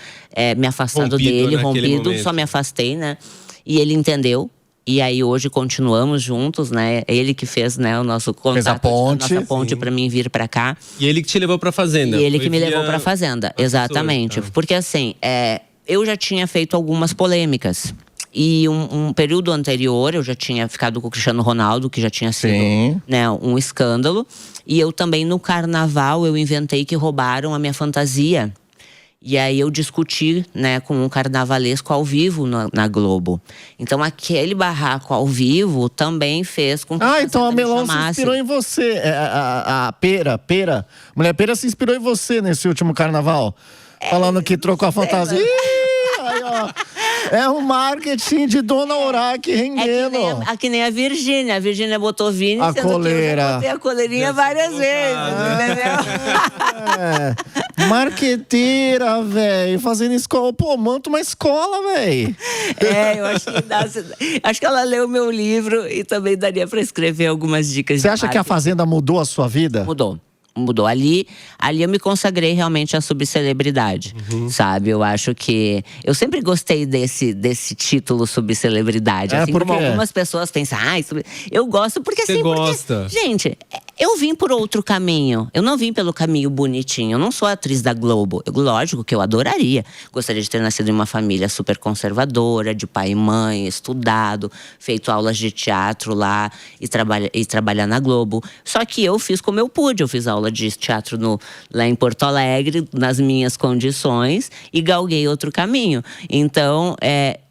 me afastado dele, rompido. Só me afastei, né? E ele entendeu. E aí hoje continuamos juntos, né? Ele que fez, né, o nosso contato, fez a nossa ponte para mim vir para cá. E ele que te levou pra Fazenda. E ele que me levou pra Fazenda, exatamente. Então. Porque assim, eu já tinha feito algumas polêmicas. E um período anterior, eu já tinha ficado com o Cristiano Ronaldo, que já tinha sido, né, um escândalo. E eu também, no carnaval, eu inventei que roubaram a minha fantasia. E aí eu discuti, né, com um carnavalesco ao vivo na Globo. Então aquele barraco ao vivo também fez com que… então a Melão se inspirou em você. A Pera. Mulher Pera se inspirou em você nesse último carnaval. Falando que trocou a fantasia. Aí, ó. É um marketing de Dona Urak rendendo. Que nem a Virgínia. A Virgínia botou Vini, a coleira. Eu botei a coleirinha várias vezes, entendeu? Marqueteira, velho. Fazendo escola. Pô, monta uma escola, velho. Eu acho que acho que ela leu o meu livro e também daria pra escrever algumas dicas. Você acha que a Fazenda mudou a sua vida? Mudou. Ali eu me consagrei realmente à subcelebridade, sabe? Eu acho que… Eu sempre gostei desse título subcelebridade. Assim como algumas pessoas pensam… eu gosto porque assim… Você gosta. Gente… Eu vim por outro caminho. Eu não vim pelo caminho bonitinho. Eu não sou atriz da Globo. Lógico que eu adoraria. Gostaria de ter nascido em uma família super conservadora, de pai e mãe, estudado, feito aulas de teatro lá e trabalhar na Globo. Só que eu fiz como eu pude. Eu fiz aula de teatro lá em Porto Alegre, nas minhas condições, e galguei outro caminho. Então,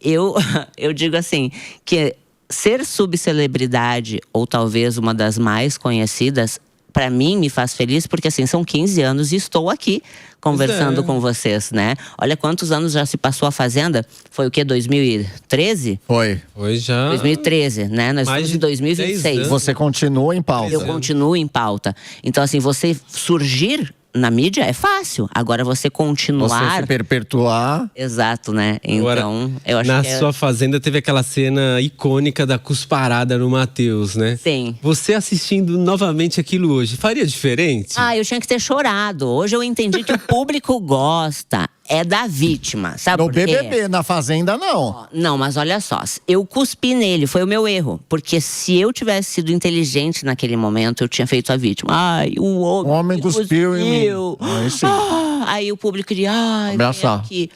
eu digo assim, que ser subcelebridade, ou talvez uma das mais conhecidas, pra mim me faz feliz, porque assim, são 15 anos e estou aqui conversando com vocês, né? Olha quantos anos já se passou a Fazenda. Foi o quê? 2013? Foi. Foi já. 2013, né? Nós Mais estamos de em 2026. 10 anos. Você continua em pauta. Eu continuo em pauta. Então, assim, você surgir na mídia é fácil. Agora, você continuar… Você se perpetuar… Exato, né? Agora, Então, eu acho na que sua Fazenda teve aquela cena icônica da cusparada no Matheus, né? Sim. Você assistindo novamente aquilo hoje, faria diferente? eu tinha que ter chorado. Hoje eu entendi que o público gosta da vítima, sabe No por quê? BBB, na Fazenda, não. Não, mas olha só, eu cuspi nele, foi o meu erro. Porque se eu tivesse sido inteligente naquele momento, eu tinha feito a vítima. O homem cuspiu em mim. Aí sim. Aí o público queria, abraçar. vem aqui.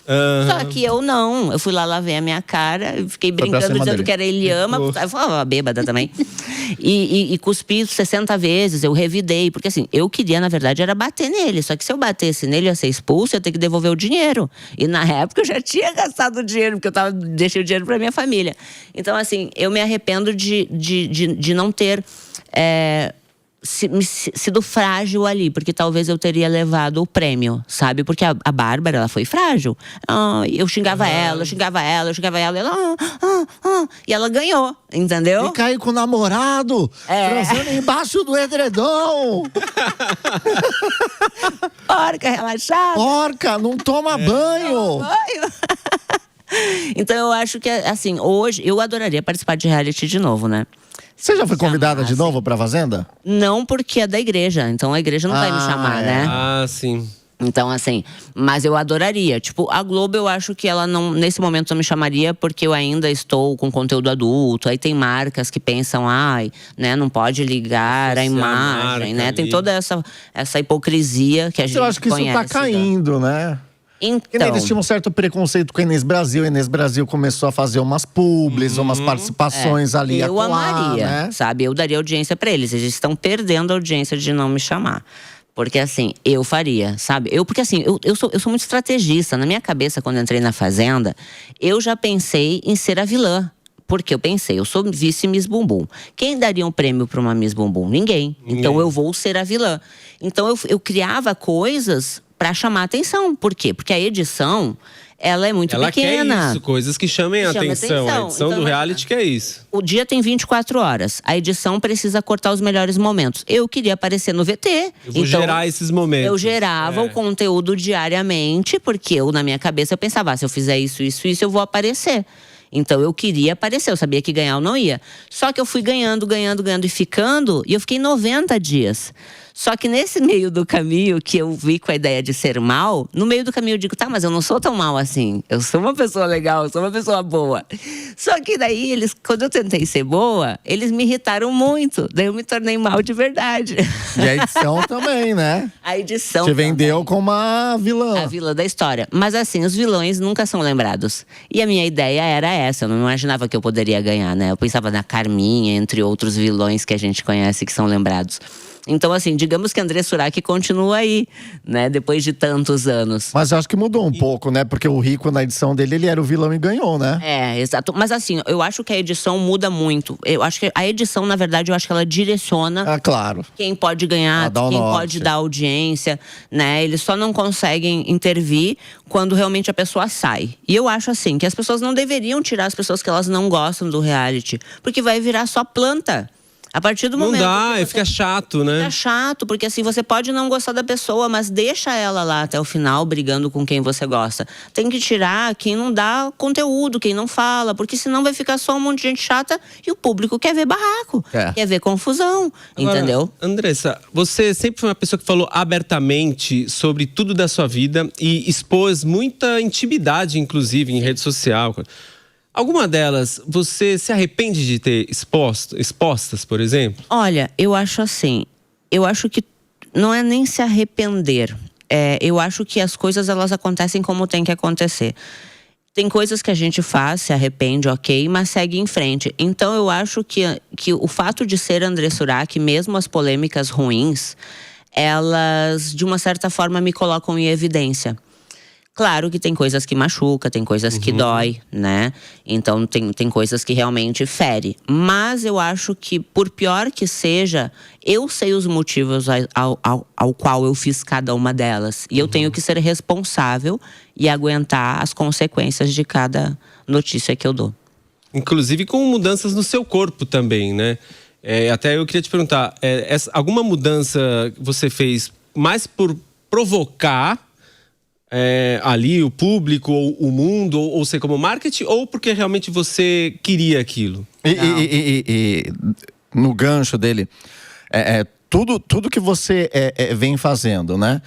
Só que eu não. Eu fui lá, lavei a minha cara, fiquei brincando, cima dizendo dele. que era ele ama. Eu falava bêbada também. e cuspi 60 vezes, eu revidei. Porque assim, eu queria, na verdade, era bater nele. Só que se eu batesse nele, eu ia ser expulso, eu ia ter que devolver o dinheiro. E na época eu já tinha gastado o dinheiro, porque deixei o dinheiro pra minha família. Então, assim, eu me arrependo de não ter sido frágil ali, porque talvez eu teria levado o prêmio, sabe? Porque a Bárbara, ela foi frágil. Eu xingava ela, e ela… e ela ganhou, entendeu? E cair com o namorado, transando embaixo do edredom. Porca, relaxada. Porca, não toma banho. Então eu acho que, assim, hoje eu adoraria participar de reality de novo, né? Você já foi convidada de novo pra Fazenda? Não, porque é da igreja. Então a igreja não vai me chamar, né? Ah, sim. Então, assim, mas eu adoraria. Tipo, a Globo eu acho que ela não, nesse momento não me chamaria, porque eu ainda estou com conteúdo adulto. Aí tem marcas que pensam, né, não pode ligar a imagem, né? Tem toda essa hipocrisia que a gente Eu acho que isso tá caindo, né? Então, Eles tinham um certo preconceito com a Inês Brasil. A Inês Brasil começou a fazer umas publis, umas participações ali. eu amaria, né? sabe? Eu daria audiência pra eles. Eles estão perdendo a audiência de não me chamar. Porque assim, eu faria, sabe? Porque assim, eu sou muito estrategista. Na minha cabeça, quando eu entrei na Fazenda, eu já pensei em ser a vilã. Porque eu pensei, eu sou vice Miss Bumbum. Quem daria um prêmio pra uma Miss Bumbum? Ninguém. Então eu vou ser a vilã. Então eu criava coisas pra chamar atenção. Por quê? Porque a edição, ela é muito pequena. Quer isso, coisas que chamem a atenção. A edição do reality quer isso. O dia tem 24 horas. A edição precisa cortar os melhores momentos. Eu queria aparecer no VT. Eu vou gerar esses momentos. Eu gerava o conteúdo diariamente, porque na minha cabeça eu pensava, se eu fizer isso, eu vou aparecer. Então eu queria aparecer, eu sabia que ganhar eu não ia. Só que eu fui ganhando e ficando, e eu fiquei 90 dias. Só que nesse meio do caminho que eu vi com a ideia de ser mal, no meio do caminho eu digo, tá, mas eu não sou tão mal assim. Eu sou uma pessoa legal, eu sou uma pessoa boa. Só que daí, quando eu tentei ser boa, eles me irritaram muito. Daí eu me tornei mal de verdade. E a edição também, né? A edição Te vendeu como uma vilã. a vilã da história. Mas assim, os vilões nunca são lembrados. E a minha ideia era essa, eu não imaginava que eu poderia ganhar, né? Eu pensava na Carminha, entre outros vilões que a gente conhece que são lembrados. Então, assim, digamos que André Surak continua aí, né? Depois de tantos anos. Mas eu acho que mudou um pouco, né? Porque o Rico, na edição dele, ele era o vilão e ganhou, né? Exato. Mas assim, eu acho que a edição muda muito. Eu acho que a edição, na verdade, eu acho que ela direciona… claro. Quem pode ganhar, quem pode dar audiência, né? Eles só não conseguem intervir quando realmente a pessoa sai. E eu acho assim, que as pessoas não deveriam tirar as pessoas que elas não gostam do reality. Porque vai virar só planta. A partir do momento… Não dá, fica chato, né? Fica chato, porque assim, você pode não gostar da pessoa, mas deixa ela lá até o final, brigando com quem você gosta. Tem que tirar quem não dá conteúdo, quem não fala, porque senão vai ficar só um monte de gente chata e o público quer ver barraco, quer ver confusão, entendeu? Andressa, você sempre foi uma pessoa que falou abertamente sobre tudo da sua vida e expôs muita intimidade, inclusive, em rede social. Alguma delas, você se arrepende de ter expostas, por exemplo? Olha, eu acho assim, eu acho que não é nem se arrepender. Eu acho que as coisas, elas acontecem como tem que acontecer. Tem coisas que a gente faz, se arrepende, ok, mas segue em frente. Então eu acho que o fato de ser André Surak, mesmo as polêmicas ruins, elas de uma certa forma me colocam em evidência. Claro que tem coisas que machuca, tem coisas que dói, né? Então tem coisas que realmente fere. Mas eu acho que, por pior que seja, eu sei os motivos ao qual eu fiz cada uma delas. E eu tenho que ser responsável e aguentar as consequências de cada notícia que eu dou. Inclusive com mudanças no seu corpo também, né? Até eu queria te perguntar, alguma mudança você fez mais por provocar ali o público, ou o mundo, ou ser como marketing, ou porque realmente você queria aquilo? E no gancho dele, tudo que você vem fazendo, né?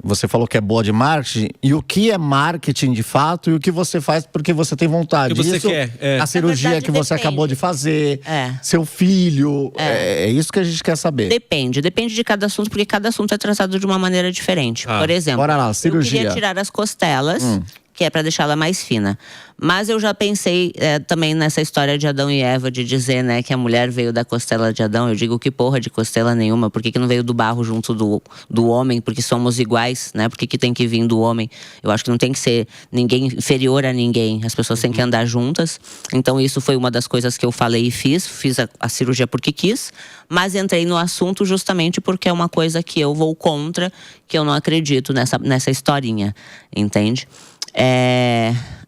Você falou que é boa de marketing, e o que é marketing de fato, e o que você faz porque você tem vontade. O que você isso, quer, a cirurgia verdade, que você depende. acabou de fazer, seu filho, é isso que a gente quer saber. Depende de cada assunto, porque cada assunto é tratado de uma maneira diferente. Por exemplo, bora lá, cirurgia. Eu queria tirar as costelas, que é pra deixá-la mais fina. Mas eu já pensei também nessa história de Adão e Eva, de dizer, né, que a mulher veio da costela de Adão. Eu digo que porra de costela nenhuma. Por que não veio do barro junto do homem? Porque somos iguais, né? Por que tem que vir do homem? Eu acho que não tem que ser ninguém inferior a ninguém. As pessoas têm que andar juntas. Então isso foi uma das coisas que eu falei e fiz. Fiz a cirurgia porque quis. Mas entrei no assunto justamente porque é uma coisa que eu vou contra, que eu não acredito nessa historinha. Entende?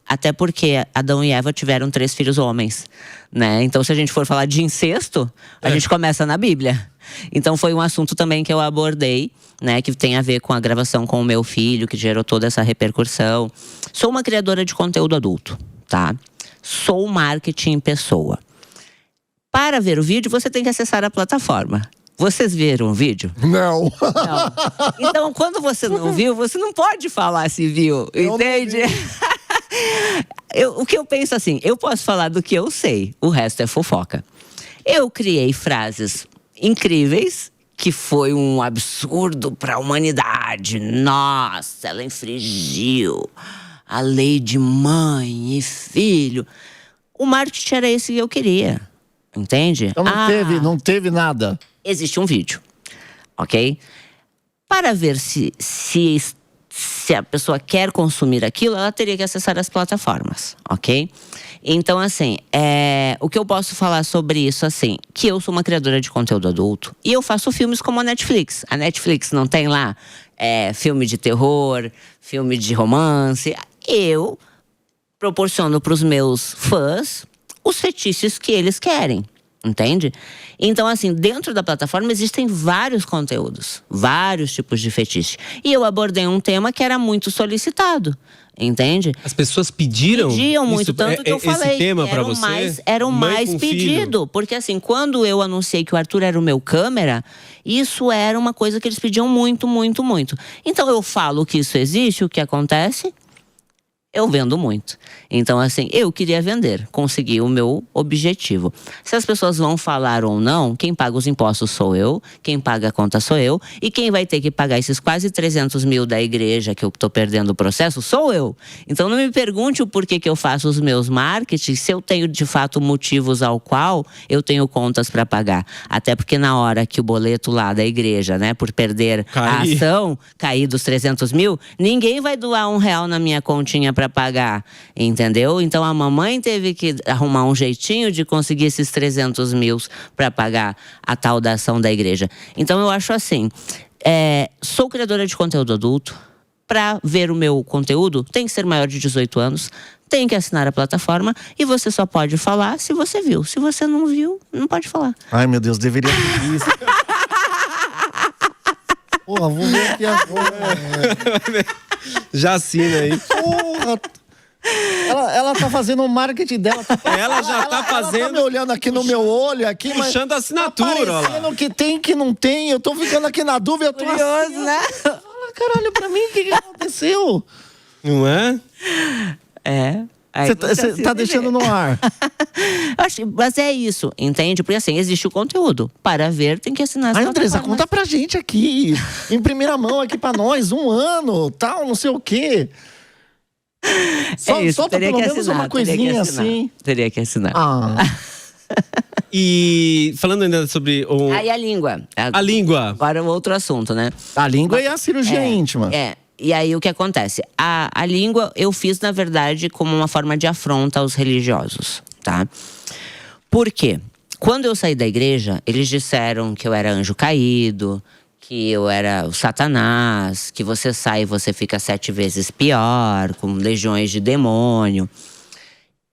Até porque Adão e Eva tiveram 3 filhos homens, né? Então, se a gente for falar de incesto, a gente começa na Bíblia. Então, foi um assunto também que eu abordei, né? Que tem a ver com a gravação com o meu filho, que gerou toda essa repercussão. Sou uma criadora de conteúdo adulto, tá? Sou marketing em pessoa. Para ver o vídeo, você tem que acessar a plataforma. Vocês viram o vídeo? Não. Não. Então, quando você não viu, você não pode falar se viu, entende? O que eu penso assim, eu posso falar do que eu sei, o resto é fofoca. Eu criei frases incríveis, que foi um absurdo para a humanidade. Nossa, ela infringiu a lei de mãe e filho. O marketing era esse que eu queria, entende? Então não teve nada. Existe um vídeo, ok? Para ver se a pessoa quer consumir aquilo, ela teria que acessar as plataformas, ok? Então, assim, o que eu posso falar sobre isso, assim, que eu sou uma criadora de conteúdo adulto e eu faço filmes como a Netflix. A Netflix não tem lá filme de terror, filme de romance. Eu proporciono para os meus fãs os fetiches que eles querem. Entende? Então, assim, dentro da plataforma existem vários conteúdos, vários tipos de fetiche. E eu abordei um tema que era muito solicitado, entende? As pessoas pediam muito, tanto que eu falei. Esse tema para você? Era o mais pedido. Porque, assim, quando eu anunciei que o Arthur era o meu câmera, isso era uma coisa que eles pediam muito, muito, muito. Então, eu falo que isso existe, o que acontece? Eu vendo muito. Então, assim, eu queria vender. Consegui o meu objetivo. Se as pessoas vão falar ou não, quem paga os impostos sou eu, quem paga a conta sou eu, e quem vai ter que pagar esses quase 300 mil da igreja que eu tô perdendo o processo, sou eu. Então, não me pergunte o porquê que eu faço os meus marketing, se eu tenho, de fato, motivos ao qual eu tenho contas para pagar. Até porque na hora que o boleto lá da igreja, né, por perder a ação, cair dos 300 mil, ninguém vai doar R$1 na minha continha para pagar, entendeu? Então a mamãe teve que arrumar um jeitinho de conseguir esses 300 mil para pagar a tal da ação da igreja. Então eu acho assim, sou criadora de conteúdo adulto. Para ver o meu conteúdo, tem que ser maior de 18 anos, tem que assinar a plataforma e você só pode falar se você viu. Se você não viu, não pode falar. Ai, meu Deus, deveria ter isso. Porra, vou ver aqui agora. Já assina aí. Porra. Ela tá fazendo o marketing dela. Ela já tá fazendo. Ela tá me olhando aqui no meu olho, aqui, puxando a assinatura, tá parecendo que tem, que não tem. Eu tô ficando aqui na dúvida. Eu tô curioso, né? Fala, caralho, pra mim, o que aconteceu? Não é? Você tá deixando no ar. Mas é isso, entende? Porque assim, existe o conteúdo. Para ver, tem que assinar essa Andressa, plataforma. conta pra gente aqui, em primeira mão aqui pra nós, 1 ano, tal, não sei o quê. Isso, Solta teria pelo que menos assinar, uma coisinha assim. Teria que assinar. E falando ainda sobre Aí a língua. a língua. Agora o outro assunto, né? A língua e a cirurgia íntima. E aí o que acontece? A língua eu fiz, na verdade, como uma forma de afronta aos religiosos, tá? Por quê? Quando eu saí da igreja, eles disseram que eu era anjo caído, que eu era o Satanás, que você sai e você fica 7 vezes pior, com legiões de demônio.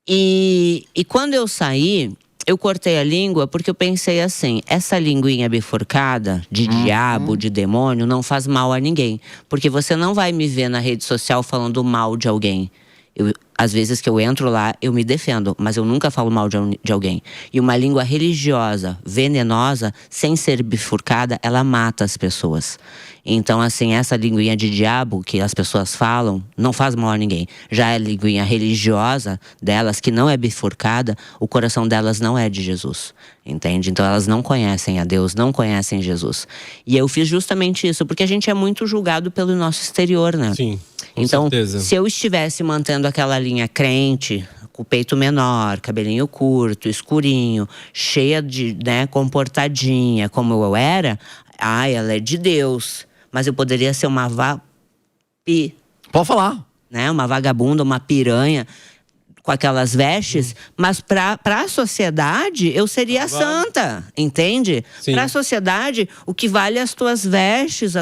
E quando eu saí, eu cortei a língua porque eu pensei assim, essa linguinha bifurcada de diabo, de demônio, não faz mal a ninguém. Porque você não vai me ver na rede social falando mal de alguém. Às vezes que eu entro lá, eu me defendo, mas eu nunca falo mal de alguém. E uma língua religiosa, venenosa, sem ser bifurcada, ela mata as pessoas. Então, assim, essa linguinha de diabo que as pessoas falam, não faz mal a ninguém. Já a linguinha religiosa delas, que não é bifurcada, o coração delas não é de Jesus. Entende? Então, elas não conhecem a Deus, não conhecem Jesus. E eu fiz justamente isso, porque a gente é muito julgado pelo nosso exterior, né? Sim, com então, certeza. se eu estivesse mantendo aquela linha crente, com o peito menor, cabelinho curto, escurinho, cheia de, né, comportadinha, como eu era, ela é de Deus. Mas eu poderia ser uma Pode falar. né, uma vagabunda, uma piranha, com aquelas vestes, mas para a sociedade eu seria santa, entende? Para a sociedade, o que vale é as tuas vestes,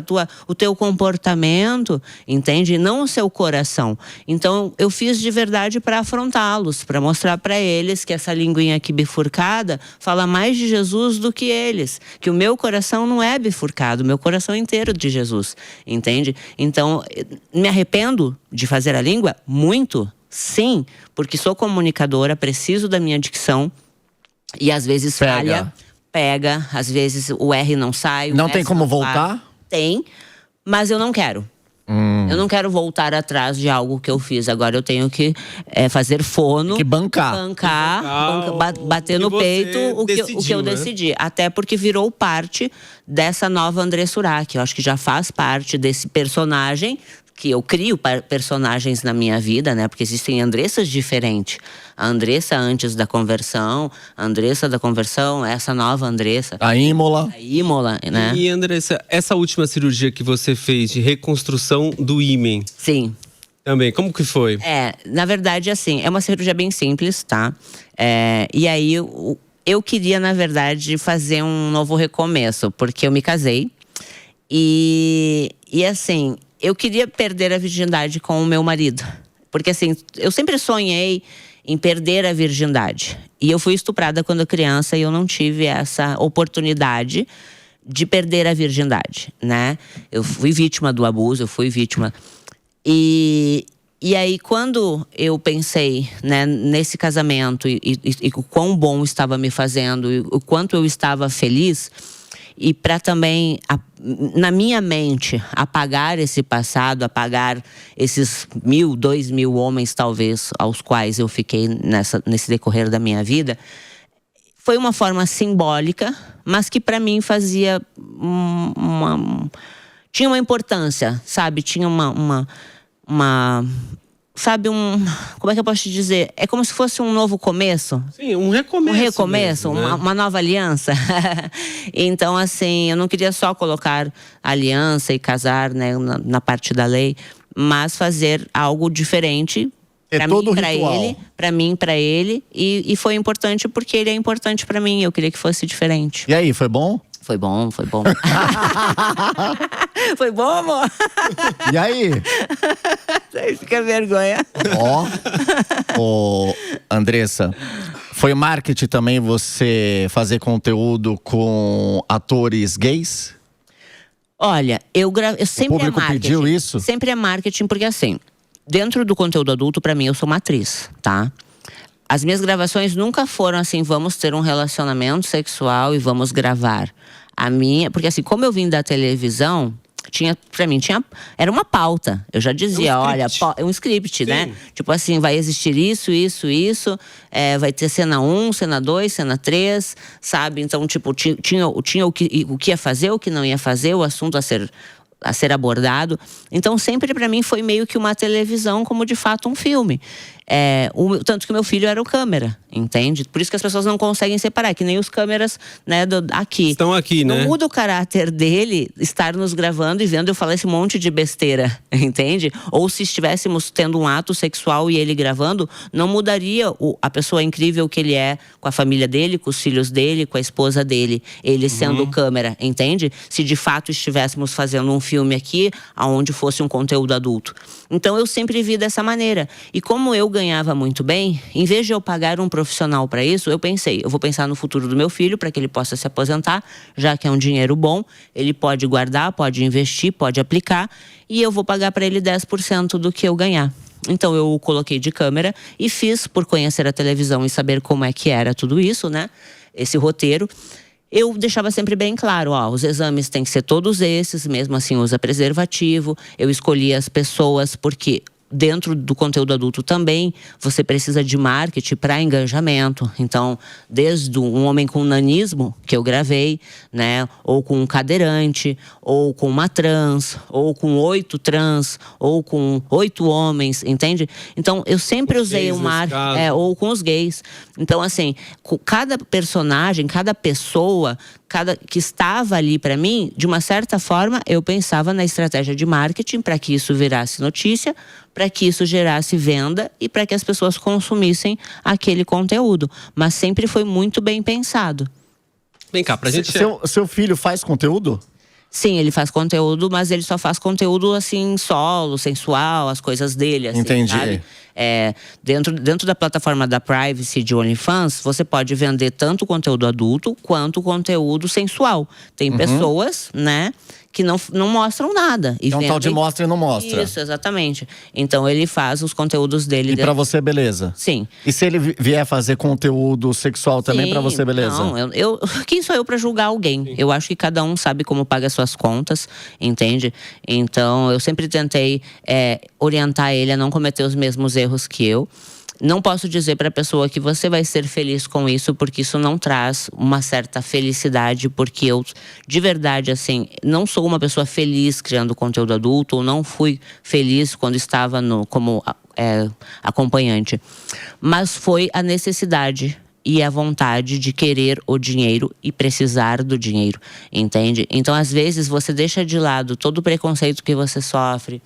o teu comportamento, entende? Não o seu coração. Então, eu fiz de verdade para afrontá-los, para mostrar para eles que essa linguinha aqui bifurcada fala mais de Jesus do que eles. Que o meu coração não é bifurcado, o meu coração é inteiro de Jesus, entende? Então, me arrependo de fazer a língua? Muito. Sim, porque sou comunicadora, preciso da minha dicção e às vezes pega, às vezes o R não sai. Não tem como voltar? Tem, mas eu não quero. Eu não quero voltar atrás de algo que eu fiz. Agora eu tenho que fazer fono. Tem que bancar. Bater no peito o que eu decidi. Até porque virou parte dessa nova Andressa Urach. Eu acho que já faz parte desse personagem que eu crio personagens na minha vida, né? Porque existem Andressas diferentes. A Andressa antes da conversão, a Andressa da conversão, essa nova Andressa. A Imola. A Imola, né? E Andressa, essa última cirurgia que você fez de reconstrução do ímen. Sim. Também, como que foi? Na verdade, assim, é uma cirurgia bem simples, tá? E aí, eu queria, na verdade, fazer um novo recomeço. Porque eu me casei. E assim, eu queria perder a virgindade com o meu marido. Porque assim, eu sempre sonhei em perder a virgindade. E eu fui estuprada quando criança e eu não tive essa oportunidade de perder a virgindade, né? Eu fui vítima do abuso, eu fui vítima. E aí, quando eu pensei, né, nesse casamento e o quão bom estava me fazendo e o quanto eu estava feliz, e para também, na minha mente, apagar esse passado, apagar esses 1.000, 2.000 homens, talvez, aos quais eu fiquei nesse decorrer da minha vida, foi uma forma simbólica, mas que para mim fazia tinha uma importância, sabe? Tinha sabe, como é que eu posso te dizer? É como se fosse um novo começo. Sim, um recomeço. Um recomeço, mesmo, né? Uma nova aliança. Então, assim, eu não queria só colocar aliança e casar, né, na parte da lei, mas fazer algo diferente para mim, para ele, para mim, para ele, e foi importante porque ele é importante para mim. Eu queria que fosse diferente. E aí, foi bom? Foi bom. Foi bom, amor? E aí? Fica vergonha. Andressa, foi marketing também você fazer conteúdo com atores gays? Olha, eu sempre o público pediu isso? Sempre é marketing, porque assim, dentro do conteúdo adulto, pra mim, eu sou uma atriz, tá? As minhas gravações nunca foram assim, vamos ter um relacionamento sexual e vamos gravar. Porque assim, como eu vim da televisão, Pra mim, era uma pauta. Eu já dizia, olha, é um script, Sim. né? Tipo assim, vai existir isso, vai ter cena 1, cena 2, cena 3, sabe? Então, tipo, tinha o que ia fazer, o que não ia fazer, o assunto a ser abordado. Então, sempre pra mim foi meio que uma televisão, como de fato um filme. Tanto que o meu filho era o câmera, entende? Por isso que as pessoas não conseguem separar, que nem os câmeras, né, aqui. Estão aqui, né? Não muda o caráter dele estar nos gravando e vendo eu falar esse monte de besteira, entende? Ou se estivéssemos tendo um ato sexual e ele gravando, não mudaria a pessoa incrível que ele é com a família dele, com os filhos dele, com a esposa dele, ele sendo câmera, entende? Se de fato estivéssemos fazendo um filme aqui, aonde fosse um conteúdo adulto. Então eu sempre vi dessa maneira. E como eu ganhava muito bem, em vez de eu pagar um profissional para isso, eu pensei, eu vou pensar no futuro do meu filho para que ele possa se aposentar, já que é um dinheiro bom, ele pode guardar, pode investir, pode aplicar, e eu vou pagar para ele 10% do que eu ganhar. Então eu o coloquei de câmera e fiz, por conhecer a televisão e saber como é que era tudo isso, né? Esse roteiro. Eu deixava sempre bem claro, os exames têm que ser todos esses, mesmo assim usa preservativo. Eu escolhi as pessoas porque dentro do conteúdo adulto também você precisa de marketing para engajamento. Então, desde um homem com nanismo, que eu gravei, né? Ou com um cadeirante, ou com uma trans, ou com 8 trans, ou com 8 homens, entende? Então, eu sempre usei o marketing, ou com os gays. Então, assim, cada personagem, cada pessoa, que estava ali para mim, de uma certa forma, eu pensava na estratégia de marketing para que isso virasse notícia, para que isso gerasse venda e para que as pessoas consumissem aquele conteúdo. Mas sempre foi muito bem pensado. Vem cá, pra gente... Seu filho faz conteúdo? Sim, ele faz conteúdo, mas ele só faz conteúdo assim, solo, sensual, as coisas dele, assim, entendi. Sabe? Dentro da plataforma da Privacy de OnlyFans, você pode vender tanto conteúdo adulto quanto conteúdo sensual. Tem pessoas, né, que não mostram nada. É um tal de mostra e não mostra. Isso, exatamente. Então ele faz os conteúdos dele. E pra você, beleza? Sim. E se ele vier fazer conteúdo sexual também, pra você, beleza? Não, quem sou eu pra julgar alguém? Sim. Eu acho que cada um sabe como paga suas contas, entende? Então eu sempre tentei orientar ele a não cometer os mesmos erros que eu. Não posso dizer para a pessoa que você vai ser feliz com isso, porque isso não traz uma certa felicidade, porque eu, de verdade, assim, não sou uma pessoa feliz criando conteúdo adulto, ou não fui feliz quando estava como acompanhante. Mas foi a necessidade e a vontade de querer o dinheiro e precisar do dinheiro, entende? Então, às vezes, você deixa de lado todo o preconceito que você sofre,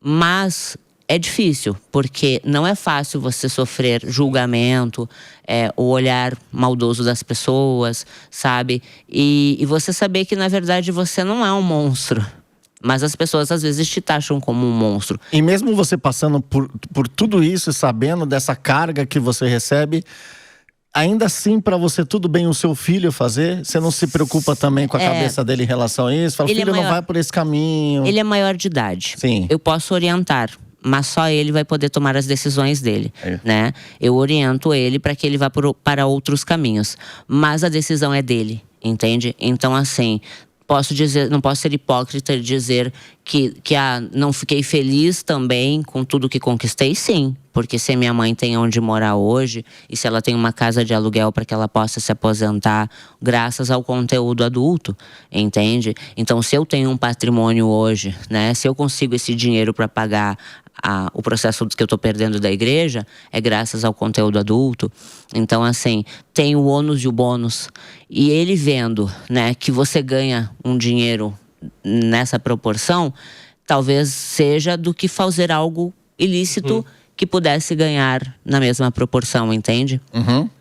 mas é difícil, porque não é fácil você sofrer julgamento, o olhar maldoso das pessoas, sabe? E você saber que, na verdade, você não é um monstro. Mas as pessoas, às vezes, te taxam como um monstro. E mesmo você passando por tudo isso e sabendo dessa carga que você recebe, ainda assim, pra você, tudo bem o seu filho fazer? Você não se preocupa também com a cabeça dele em relação a isso? Fala, filho, não vai por esse caminho. Ele é maior de idade. Sim. Eu posso orientar, mas só ele vai poder tomar as decisões dele, né? Eu oriento ele para que ele vá para outros caminhos, mas a decisão é dele, entende? Então, assim, não posso ser hipócrita e dizer que não fiquei feliz também com tudo que conquistei, sim. Porque se minha mãe tem onde morar hoje, e se ela tem uma casa de aluguel para que ela possa se aposentar, graças ao conteúdo adulto, entende? Então, se eu tenho um patrimônio hoje, né? Se eu consigo esse dinheiro para pagar o processo que eu tô perdendo da igreja, é graças ao conteúdo adulto. Então, assim, tem o ônus e o bônus. E ele vendo, né, que você ganha um dinheiro nessa proporção, talvez seja do que fazer algo ilícito que pudesse ganhar na mesma proporção, entende?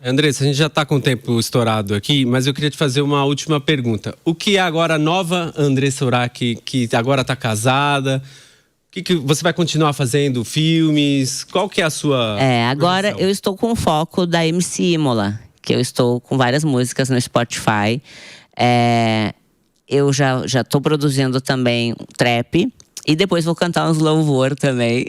Andressa, a gente já tá com o tempo estourado aqui, mas eu queria te fazer uma última pergunta. O que é agora a nova Andressa Urach, que agora tá casada? Que você vai continuar fazendo filmes? Qual que é a sua agora posição? Eu estou com o foco da MC Imola, que eu estou com várias músicas no Spotify. Eu já estou produzindo também trap. E depois vou cantar uns louvor também.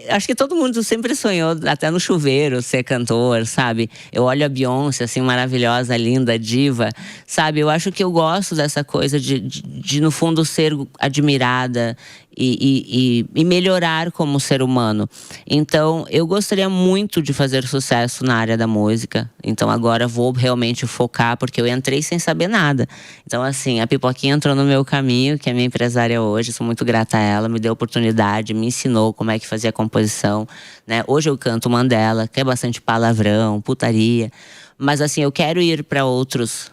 Acho que todo mundo sempre sonhou, até no chuveiro, ser cantor, sabe? Eu olho a Beyoncé, assim, maravilhosa, linda, diva, sabe? Eu acho que eu gosto dessa coisa de no fundo, ser admirada e melhorar como ser humano. Então, eu gostaria muito de fazer sucesso na área da música. Então, agora vou realmente focar, porque eu entrei sem saber nada. Então, assim, a Pipoquinha entrou no meu caminho, que é minha empresária hoje. Sou muito grata a ela, me deu oportunidade, me ensinou como é que fazia a composição, né? Hoje eu canto Mandela, que é bastante palavrão, putaria. Mas, assim, eu quero ir para outros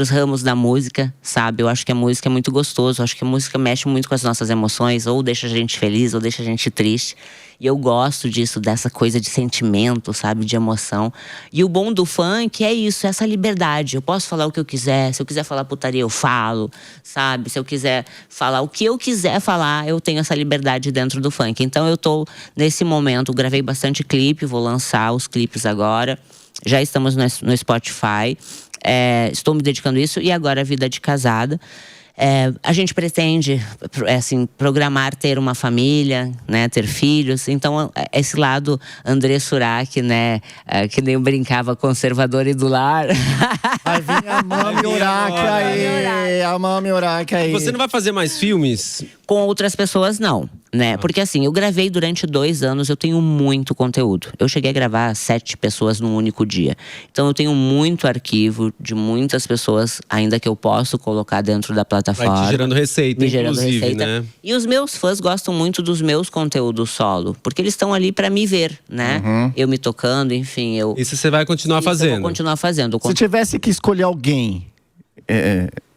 ramos da música, sabe? Eu acho que a música é muito gostoso. Eu acho que a música mexe muito com as nossas emoções. Ou deixa a gente feliz, ou deixa a gente triste. E eu gosto disso, dessa coisa de sentimento, sabe? De emoção. E o bom do funk é isso, essa liberdade. Eu posso falar o que eu quiser. Se eu quiser falar putaria, eu falo, sabe? Se eu quiser falar o que eu quiser falar, eu tenho essa liberdade dentro do funk. Então eu tô nesse momento, gravei bastante clipe, vou lançar os clipes agora. Já estamos no Spotify. Estou me dedicando a isso. E agora a vida de casada. A gente pretende, assim, programar ter uma família, né, ter filhos. Então, esse lado André Surak, né, que nem eu brincava, conservador e do lar. Vai vir a Mami Urak aí, a Mami Urak aí. Você não vai fazer mais filmes? Com outras pessoas, não, né? Porque assim, eu gravei durante 2 anos, eu tenho muito conteúdo. Eu cheguei a gravar 7 pessoas num único dia. Então eu tenho muito arquivo de muitas pessoas, ainda que eu posso colocar dentro da plataforma. Vai te gerando receita, inclusive, né? E os meus fãs gostam muito dos meus conteúdos solo. Porque eles estão ali pra me ver, né? Eu me tocando, enfim, eu… Isso você vai continuar fazendo? Eu vou continuar fazendo. Se tivesse que escolher alguém,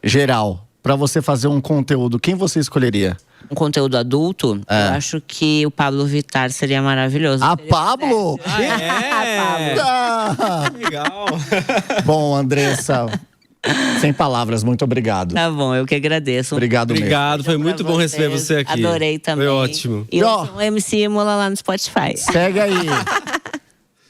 geral, pra você fazer um conteúdo, quem você escolheria? Um conteúdo adulto, eu acho que o Pablo Vittar seria maravilhoso. Pablo? Legal. Bom, Andressa, sem palavras, muito obrigado. Tá bom, eu que agradeço. Obrigado mesmo. Obrigado, foi muito bom receber você aqui. Adorei também. Foi ótimo. E o MC Mola lá no Spotify. Segue aí.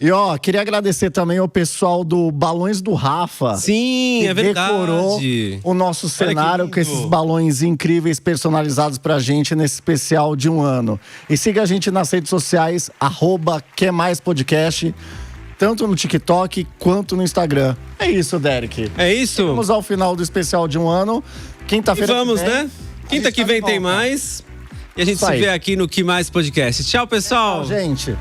E queria agradecer também ao pessoal do Balões do Rafa. Sim, é verdade. Decorou o nosso cenário com esses balões incríveis personalizados pra gente nesse especial de 1 ano. E siga a gente nas redes sociais, @QMaisPodcast, tanto no TikTok quanto no Instagram. É isso, Derek. É isso? Vamos ao final do especial de 1 ano. Quinta-feira Vamos, que vem, né? Quinta que vem tem mais. E a gente se vê aqui no Que Mais Podcast. Tchau, pessoal. Tchau, gente.